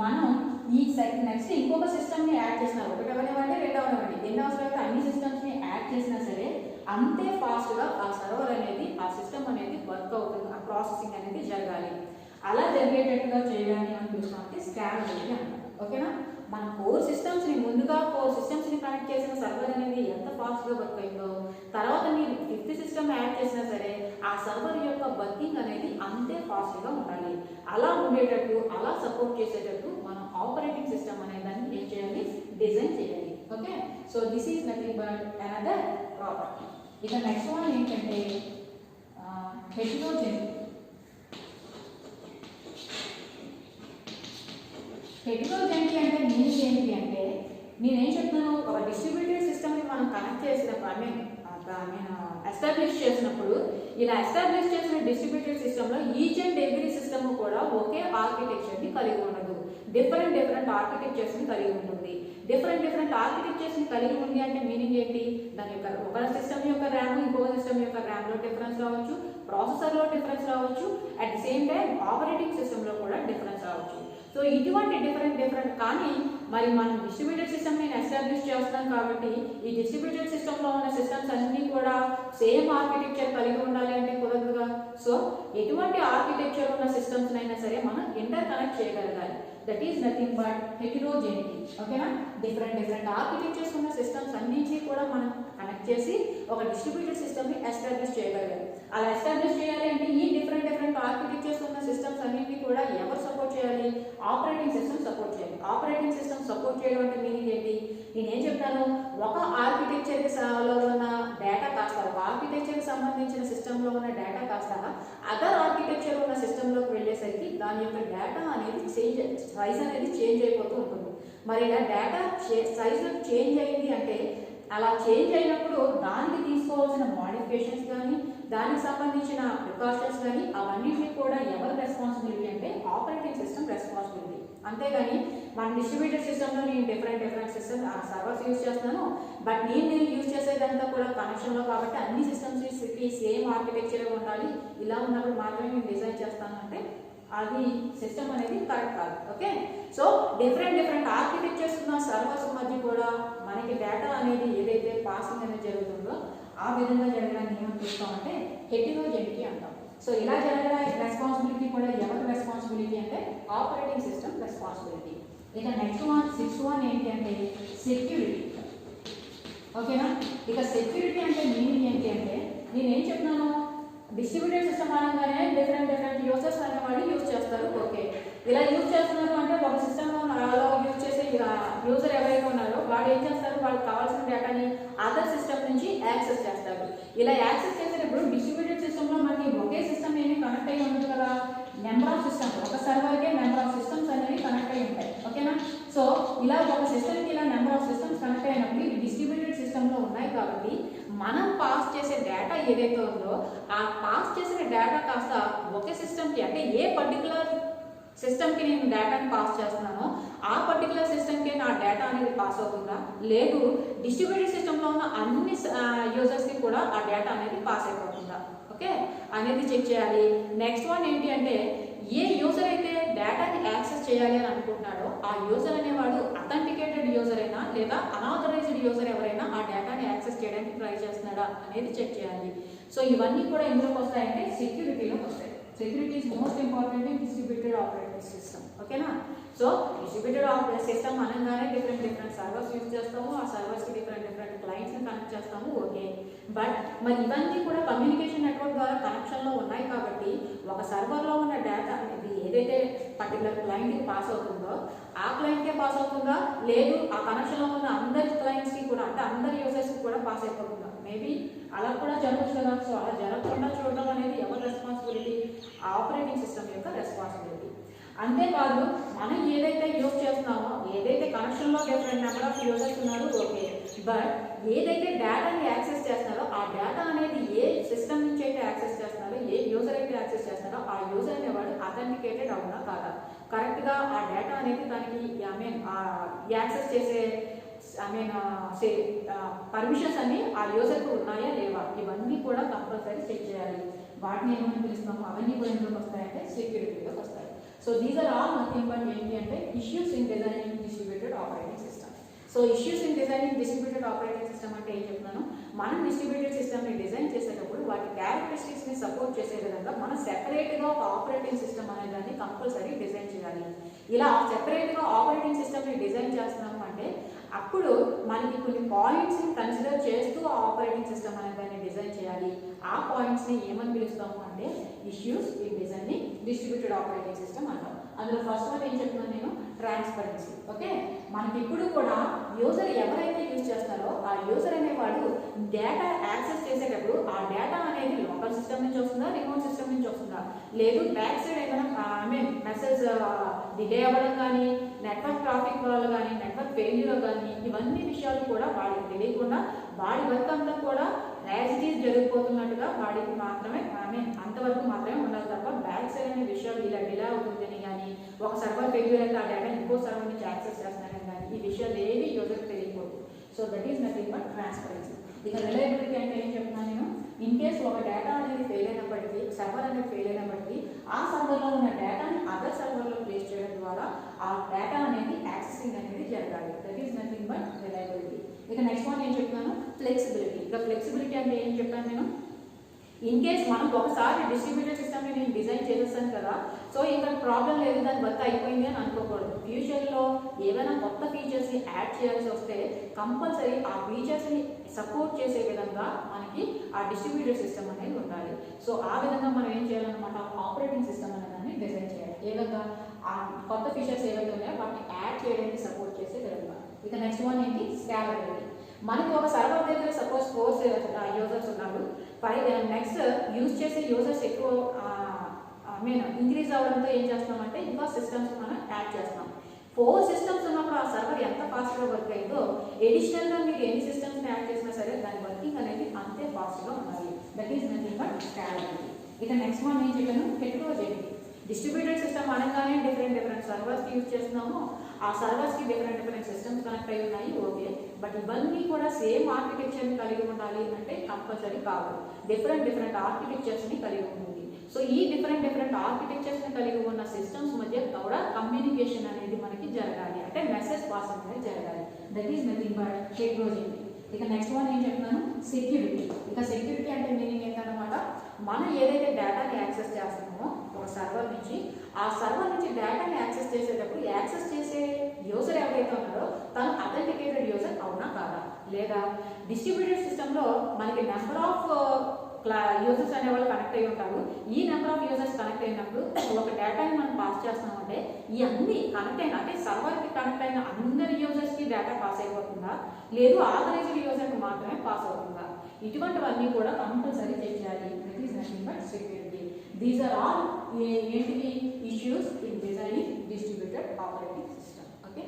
మనం ఈ నెక్స్ట్ ఇంకొక సిస్టమ్ని యాడ్ చేసినా, ఒకటి అవనివ్వండి 2 అవనివ్వండి, ఎన్ని అవసరమైతే అన్ని సిస్టమ్స్ని యాడ్ చేసినా సరే అంతే ఫాస్ట్గా ఆ సర్వర్ అనేది ఆ సిస్టమ్ అనేది వర్క్ అవుతుంది, ఆ ప్రాసెసింగ్ అనేది జరగాలి. అలా జరిగేటట్టుగా చేయడానికి మనం చూస్తామంటే స్కేలబిలిటీ అంటాం, ఓకేనా. మన 4 సిస్టమ్స్ని ముందుగా 4 సిస్టమ్స్ని కనెక్ట్ చేసిన సర్వర్ అనేది ఎంత ఫాస్ట్గా వర్క్ అయిందో తర్వాత మీరు 5th సిస్టమ్ యాడ్ చేసినా సరే ఆ సర్వర్ యొక్క వర్కింగ్ అనేది అంతే ఫాస్ట్గా ఉండాలి. అలా ఉండేటట్టు, అలా సపోర్ట్ చేసేటట్టు మనం ఆపరేటింగ్ సిస్టమ్ అనే దాన్ని ఏం చేయాలి, డిజైన్ చేయాలి, okay. So this is nothing but another property. ఇక నెక్స్ట్ వన్ ఏంటంటే హెటెరోజెనిటీ. హెటెరోజెనిటీ అంటే మీనింగ్ ఏంటి అంటే నేనేం చెప్తున్నాను, ఒక డిస్ట్రిబ్యూటెడ్ సిస్టమ్ని మనం కనెక్ట్ చేసినప్పుడు ఎస్టాబ్లిష్ చేసినప్పుడు ఇలా ఎస్టాబ్లిష్ చేసిన డిస్ట్రిబ్యూటెడ్ సిస్టమ్ లో ఈచ్ అండ్ ఎవ్రీ సిస్టమ్ కూడా ఒకే ఆర్కిటెక్చర్ ని కలిగి ఉండదు. డిఫరెంట్ ఆర్కిటెక్చర్స్ ని కలిగి ఉంటుంది. డిఫరెంట్ ఆర్కిటెక్చర్స్ ని కలిగి ఉంది అంటే మీనింగ్ ఏంటి? దాని యొక్క ఒక సిస్టమ్ యొక్క ర్యామ్ ఇంకో సిస్టమ్ యొక్క ర్యామ్ లో డిఫరెన్స్ రావచ్చు, ప్రాసెసర్ లో డిఫరెన్స్ రావచ్చు, at the same time operating system లో కూడా డిఫరెన్స్ రావచ్చు. సో ఇటువంటి డిఫరెంట్ కానీ మరి మనం డిస్ట్రిబ్యూటెడ్ సిస్టమ్ ని ఎస్టాబ్లిష్ చేస్తున్నాం కాబట్టి ఈ డిస్ట్రిబ్యూటెడ్ సిస్టమ్ లో ఉన్న సిస్టమ్స్ అన్ని కూడా సేమ్ ఆర్కిటెక్చర్ కలిగి ఉండాలి అంటే కుదరదుగా. సో ఎటువంటి ఆర్కిటెక్చర్ ఉన్న సిస్టమ్స్ అయినా సరే మనం ఇంటర్ కనెక్ట్ చేయగలగాలి. That is nothing but heterogeneity. ఓకేనా? డిఫరెంట్ ఆర్కిటెక్చర్స్ ఉన్న సిస్టమ్స్ అన్నింటినీ కూడా మనం కనెక్ట్ చేసి ఒక డిస్ట్రిబ్యూటెడ్ సిస్టమ్ ని ఎస్టాబ్లిష్ చేయగలగాలి. అలా ఎస్టాబ్లిష్ చేయాలి అంటే ఈ డిఫరెంట్ ఆర్కిటెక్చర్స్ ఉన్న సిస్టమ్స్ అన్నింటినీ కూడా ఎవరు సపోర్ట్ చేయాలి? ఆపరేటింగ్ సిస్టమ్ సపోర్ట్ చేయాలి. ఆపరేటింగ్ సిస్టమ్ సపోర్ట్ చేయడం అంటే మీనింగ్ ఏంటి? నేనేం చెప్తాను, ఒక ఆర్కిటెక్చర్ లో ఉన్న డేటా కాస్త ఒక ఆర్కిటెక్చర్ కి సంబంధించిన సిస్టమ్ లో ఉన్న డేటా కాస్త అదర్ ఆర్కిటెక్చర్ ఉన్న సిస్టమ్ లోకి వెళ్ళేసరికి దాని యొక్క డేటా అనేది సైజ్ అనేది చేంజ్ అయిపోతూ ఉంటుంది. మరి ఇలా డేటా సైజ్ చేంజ్ అయింది అంటే అలా చేంజ్ అయినప్పుడు దానికి తీసుకోవాల్సిన మోడిఫికేషన్స్ కానీ దానికి సంబంధించిన ప్రికాషన్స్ కానీ అవన్నిటిని కూడా ఎవరు రెస్పాన్సిబిలిటీ అంటే ఆపరేటింగ్ సిస్టమ్ రెస్పాన్సిబిలిటీ. అంతేగాని మన డిస్ట్రిబ్యూటెడ్ సిస్టమ్లో నేను డిఫరెంట్ సిస్టమ్ సర్వర్స్ యూజ్ చేస్తున్నాను, బట్ నేను యూజ్ చేసేదంతా కూడా కనెక్షన్లో కాబట్టి అన్ని సిస్టమ్స్కి సేమ్ ఆర్కిటెక్చర్ ఉండాలి, ఇలా ఉన్నప్పుడు మాత్రమే నేను డిజైన్ చేస్తాను అంటే అది సిస్టమ్ అనేది కరెక్ట్ కాదు. ఓకే, సో డిఫరెంట్ ఆర్కిటెక్చర్స్ ఉన్న సర్వర్స్ మధ్య కూడా మనకి డేటా అనేది ఏదైతే పాసింగ్ అనేది జరుగుతుందో ఆ విధంగా జరగడానికి ఏమని పిలుస్తామంటే హెటెరోజెనిటీ అంటాం. సో ఇలా జరగడానికి రెస్పాన్సిబిలిటీ కూడా ఎవరి రెస్పాన్సిబిలిటీ అంటే ఆపరేటింగ్ సిస్టమ్ రెస్పాన్సిబిలిటీ. ఇక నెక్స్ట్ సిక్స్త్ వన్ ఏంటి అంటే సెక్యూరిటీ. ఓకేనా? ఇక సెక్యూరిటీ అంటే మీనింగ్ ఏంటి అంటే నేనేం చెప్తున్నాను, డిస్ట్రిబ్యూటెడ్ సిస్టమ్ అనగానే డిఫరెంట్ యూజర్స్ అనేవాళ్ళు యూజ్ చేస్తారు. ఓకే, ఇలా యూజ్ చేస్తున్నారు అంటే ఒక సిస్టమ్ యూజ్ చేసే యూజర్ ఎవరైతే ఉన్నారో వాడు ఏం చేస్తారు, వాళ్ళకి కావాల్సిన డేటాని అదర్ సిస్టమ్ నుంచి యాక్సెస్ చేస్తారు. ఇలా యాక్సెస్ చేసేటప్పుడు డిస్ట్రిబ్యూటెడ్ సిస్టమ్ లో మనకి ఒకే సిస్టమ్ ఏమి కనెక్ట్ అయ్యి ఉంటుంది కదా, నెంబర్ ఆఫ్ సిస్టమ్స్, ఒక సర్వర్కే నెంబర్ ఆఫ్ సిస్టమ్స్ అనేవి కనెక్ట్ అయ్యి ఉంటాయి. ఓకేనా? సో ఇలా ఒక సిస్టమ్కి ఇలా నెంబర్ ఆఫ్ సిస్టమ్స్ కనెక్ట్ అయినప్పుడు ఈ డిస్ట్రిబ్యూటెడ్ సిస్టంలో ఉన్నాయి కాబట్టి మనం పాస్ చేసే డేటా ఏదైతే ఉందో ఆ పాస్ చేసిన డేటా కాస్త ఒకే సిస్టమ్కి అంటే ఏ పర్టికులర్ సిస్టమ్కి నేను డేటాని పాస్ చేస్తున్నానో ఆ పర్టికులర్ సిస్టమ్కి నా డేటా అనేది పాస్ అవుతుందా, లేదు డిస్ట్రిబ్యూటెడ్ సిస్టంలో ఉన్న అన్ని యూజర్స్కి కూడా ఆ డేటా అనేది పాస్ అయిపోతుందా, ఓకే అనేది చెక్ చేయాలి. నెక్స్ట్ వన్ ఏంటి అంటే ఏ యూజర్ అయితే డేటాని యాక్సెస్ చేయాలి అని అనుకుంటున్నాడో ఆ యూజర్ అనేవాడు అథెంటికేటెడ్ యూజర్ అయినా లేదా అనాథరైజ్డ్ యూజర్ ఎవరైనా ఆ డేటాని యాక్సెస్ చేయడానికి ట్రై చేస్తున్నాడా అనేది చెక్ చేయాలి. సో ఇవన్నీ కూడా ఎందులోకి వస్తాయంటే సెక్యూరిటీలోకి వస్తాయి. Security is most important in distributed operating system. ఓకేనా? సో డిస్ట్రిబ్యూటెడ్ ఆపరేటింగ్ సిస్టమ్ అనగానే డిఫరెంట్ సర్వర్స్ యూజ్ చేస్తాము, ఆ సర్వర్స్కి డిఫరెంట్ క్లయింట్స్ని కనెక్ట్ చేస్తాము. ఓకే, బట్ మరి ఇవన్నీ కూడా కమ్యూనికేషన్ నెట్వర్క్ ద్వారా కనెక్షన్లో ఉన్నాయి కాబట్టి ఒక సర్వర్లో ఉన్న డేటా అనేది ఏదైతే పర్టికులర్ క్లయింట్కి పాస్ అవుతుందో ఆ క్లయింట్కే పాస్ అవుతుందా, లేదు ఆ కనెక్షన్లో ఉన్న అందరి క్లయింట్స్కి కూడా అంటే అందరి యూజర్స్కి కూడా పాస్ అయిపోతుందా, మేబీ అలా కూడా జరగచ్చు కదా. సో అలా జరగకుండా చూడడం అనేది ఎవరి రెస్పాన్సిబిలిటీ? ఆపరేటింగ్ సిస్టమ్ యొక్క రెస్పాన్సిబిలిటీ. అంతేకాదు మనం ఏదైతే యూజ్ చేస్తున్నామో ఏదైతే కనెక్షన్లో డిఫరెంట్ నెంబర్ ఆఫ్ యూజర్స్ ఉన్నారు, ఓకే, బట్ ఏదైతే డేటాని యాక్సెస్ చేస్తున్నారో ఆ డేటా అనేది ఏ సిస్టమ్ నుంచి అయితే యాక్సెస్ చేస్తున్నారో ఏ యూజర్ అయితే యాక్సెస్ చేస్తున్నారో ఆ యూజర్ అనేవాడు అథెంటికేటెడ్ అవునా కాదా, కరెక్ట్గా ఆ డేటా అనేది దానికి యాక్సెస్ చేసే పర్మిషన్స్ అన్ని ఆ యూజర్కి ఉన్నాయా లేవా, ఇవన్నీ కూడా కంపల్సరీ చెక్ చేయాలి. వాటిని ఏమని పిలుస్తాము, అవన్నీ కూడా ఎందులోకి వస్తాయంటే సెక్యూరిటీలోకి వస్తాయి. So these are all nothing but ఏంటి అంటే issues in designing distributed operating system. So issues in designing distributed operating system అంటే ఏం చెప్తున్నాను, మనం డిస్ట్రిబ్యూటెడ్ సిస్టమ్ని డిజైన్ చేసేటప్పుడు వాటి క్యారెక్టరిస్టిక్స్ని సపోర్ట్ చేసే విధంగా మనం సెపరేట్గా ఒక ఆపరేటింగ్ సిస్టమ్ అనే దాన్ని కంపల్సరీ డిజైన్ చేయాలి. ఇలా సెపరేట్గా ఆపరేటింగ్ సిస్టమ్ని డిజైన్ చేస్తున్నాము అంటే అప్పుడు మనకి కొన్ని పాయింట్స్ని కన్సిడర్ చేస్తూ ఆ ఆపరేటింగ్ సిస్టమ్ అనే దాన్ని డిజైన్ చేయాలి. ఆ పాయింట్స్ని ఏమని పిలుస్తాము అంటే issues in designing distributed operating system అంటాం. అందులో ఫస్ట్ వన్ ఏం చెప్తున్నాను నేను, ట్రాన్స్పరెన్సీ. ఓకే, మనకి ఇప్పుడు కూడా యూజర్ ఎవరైతే యూజ్ చేస్తారో ఆ యూజర్ అనేవాడు డేటా యాక్సెస్ చేసేటప్పుడు ఆ డేటా అనేది లోకల్ సిస్టమ్ నుంచి వస్తుందా రిమోట్ సిస్టమ్ నుంచి వస్తుందా, లేదు బ్యాక్ సైడ్ ఏమైనా మెసేజ్ డిలే అవ్వడం కానీ నెట్వర్క్ ట్రాఫిక్ వల్ల కానీ నెట్వర్క్ ఫెయిల్యూర్ కానీ ఇవన్నీ విషయాలు కూడా వాడికి తెలియకుండా వాడి వర్క్ అంతా కూడా యాజ్ ఇట్ ఈస్ జరిగిపోతున్నట్టుగా వాడికి మాత్రమే అంతవరకు మాత్రమే ఉండాలి తప్ప బ్యాక్ సైడ్ అనే విషయాలు ఇలా డిలే అవుతుందని కానీ ఒక సర్వర్ ఫెయిల్యూర్ అయితే ఆ డేటా ఇంకో సర్వర్ నుంచి యాక్సెస్ చేస్తున్నారని కానీ ఈ విషయాలు ఏవి యూజర్కి తెలియకూడదు. So that is nothing but transparency. ఇక రిలయబిలిటీ అంటే ఏం చెప్తున్నాను నేను, ఇన్ కేస్ ఒక డేటా అనేది ఫెయిల్ అయినప్పటికీ, సర్వర్ అనేది ఫెయిల్ అయినప్పటికీ ఆ సర్వర్లో ఉన్న డేటాని అదర్ సర్వర్లో ప్లేస్ చేయడం ద్వారా ఆ డేటా అనేది యాక్సెసింగ్ అనేది జరగాలి. That is nothing but reliability. ఇక నెక్స్ట్ వన్ ఏం చెప్తున్నాను, ఫ్లెక్సిబిలిటీ. ఇక ఫ్లెక్సిబిలిటీ అంటే ఏం చెప్పాను నేను, ఇన్ కేస్ మనం ఒకసారి డిస్ట్రిబ్యూటెడ్ సిస్టమ్ని నేను డిజైన్ చేసేస్తాను కదా, సో ఇంకా ప్రాబ్లం లేదు దాని వర్క్ అయిపోయింది అని అనుకోకూడదు. ఫ్యూచర్లో ఏమైనా కొత్త ఫీచర్స్ని యాడ్ చేయాల్సి వస్తే కంపల్సరీ ఆ ఫీచర్స్ని సపోర్ట్ చేసే విధంగా మనకి ఆ డిస్ట్రిబ్యూటెడ్ సిస్టమ్ అనేది ఉండాలి. సో ఆ విధంగా మనం ఏం చేయాలన్నమాట, ఆపరేటింగ్ సిస్టమ్ అనేది డిజైన్ చేయాలి. ఏ విధంగా ఆ కొత్త ఫీచర్స్ ఏవైతే ఉన్నాయో వాటిని యాడ్ చేయడానికి సపోర్ట్ చేసే విధంగా. ఇక నెక్స్ట్ వన్ ఏంటి, స్కేలబిలిటీ. మనకి ఒక సర్వర్ దగ్గర సపోజ్ 4 యూజర్స్ ఉన్నారు, నెక్స్ట్ యూజ్ చేసే యూజర్స్ ఎక్కువ ఇంక్రీజ్ అవ్వడంతో ఏం చేస్తామంటే ఇంకా సిస్టమ్స్ మనం యాడ్ చేస్తాం. 4 సిస్టమ్స్ ఉన్నప్పుడు ఆ సర్వర్ ఎంత ఫాస్ట్గా వర్క్ అయిందో ఎడిషనల్గా మీరు ఎన్ని సిస్టమ్స్ని యాడ్ చేసినా సరే దాని వర్కింగ్ అనేది అంతే ఫాస్ట్గా ఉండాలి. That is nothing but scalability. ఇక నెక్స్ట్ వన్ ఏం చెప్పాను, హెటెరోజెనిటీ. డిస్ట్రిబ్యూటెడ్ సిస్టమ్ అనగానే డిఫరెంట్ సర్వర్స్ యూజ్ చేస్తున్నాము, ఆ సర్వర్స్కి డిఫరెంట్ సిస్టమ్స్ కనెక్ట్ అయి ఉన్నాయి, ఓకే. బట్ ఇవన్నీ కూడా సేమ్ ఆర్కిటెక్చర్ని కలిగి ఉండాలి అంటే కంపల్సరీ కాదు. డిఫరెంట్ ఆర్కిటెక్చర్స్ని కలిగి ఉంటుంది. సో ఈ డిఫరెంట్ ఆర్కిటెక్చర్స్ని కలిగి ఉన్న సిస్టమ్స్ మధ్య కూడా కమ్యూనికేషన్ అనేది మనకి జరగాలి, అంటే మెసేజ్ పాస్ అనేది జరగాలి. That is nothing but heterogeneity. ఇక నెక్స్ట్ వన్ ఏం చెప్తున్నాను, సెక్యూరిటీ. ఇక సెక్యూరిటీ అంటే మీనింగ్ ఏంటన్నమాట, మనం ఏదైతే డేటాని యాక్సెస్ చేస్తున్నామో ఒక సర్వర్ నుంచి, ఆ సర్వర్ నుంచి డేటాని యాక్సెస్ చేసేటప్పుడు యాక్సెస్ చేసే యూజర్ ఎవరైతే ఉన్నారో తను అథెంటికేటెడ్ యూజర్ అవునా కాదా, లేదా డిస్ట్రిబ్యూటెడ్ సిస్టంలో మనకి నెంబర్ ఆఫ్ యూజర్స్ అనేవాళ్ళు కనెక్ట్ అయి ఉంటారు. ఈ నెంబర్ ఆఫ్ యూజర్స్ కనెక్ట్ అయినప్పుడు ఒక డేటాని మనం పాస్ చేస్తున్నామంటే ఈ అన్ని కనెక్ట్ అయిన అంటే సర్వర్కి కనెక్ట్ అయిన అందరి యూజర్స్కి డేటా పాస్ అయిపోతుందా, లేదు ఆథరైజ్డ్ యూజర్కి మాత్రమే పాస్ అవుతుందా, ఇటువంటివన్నీ కూడా కంపల్సరీ చేయాలి. That is nothing but security. These are all ఏంటివి issues in designing distributed operating system. Okay.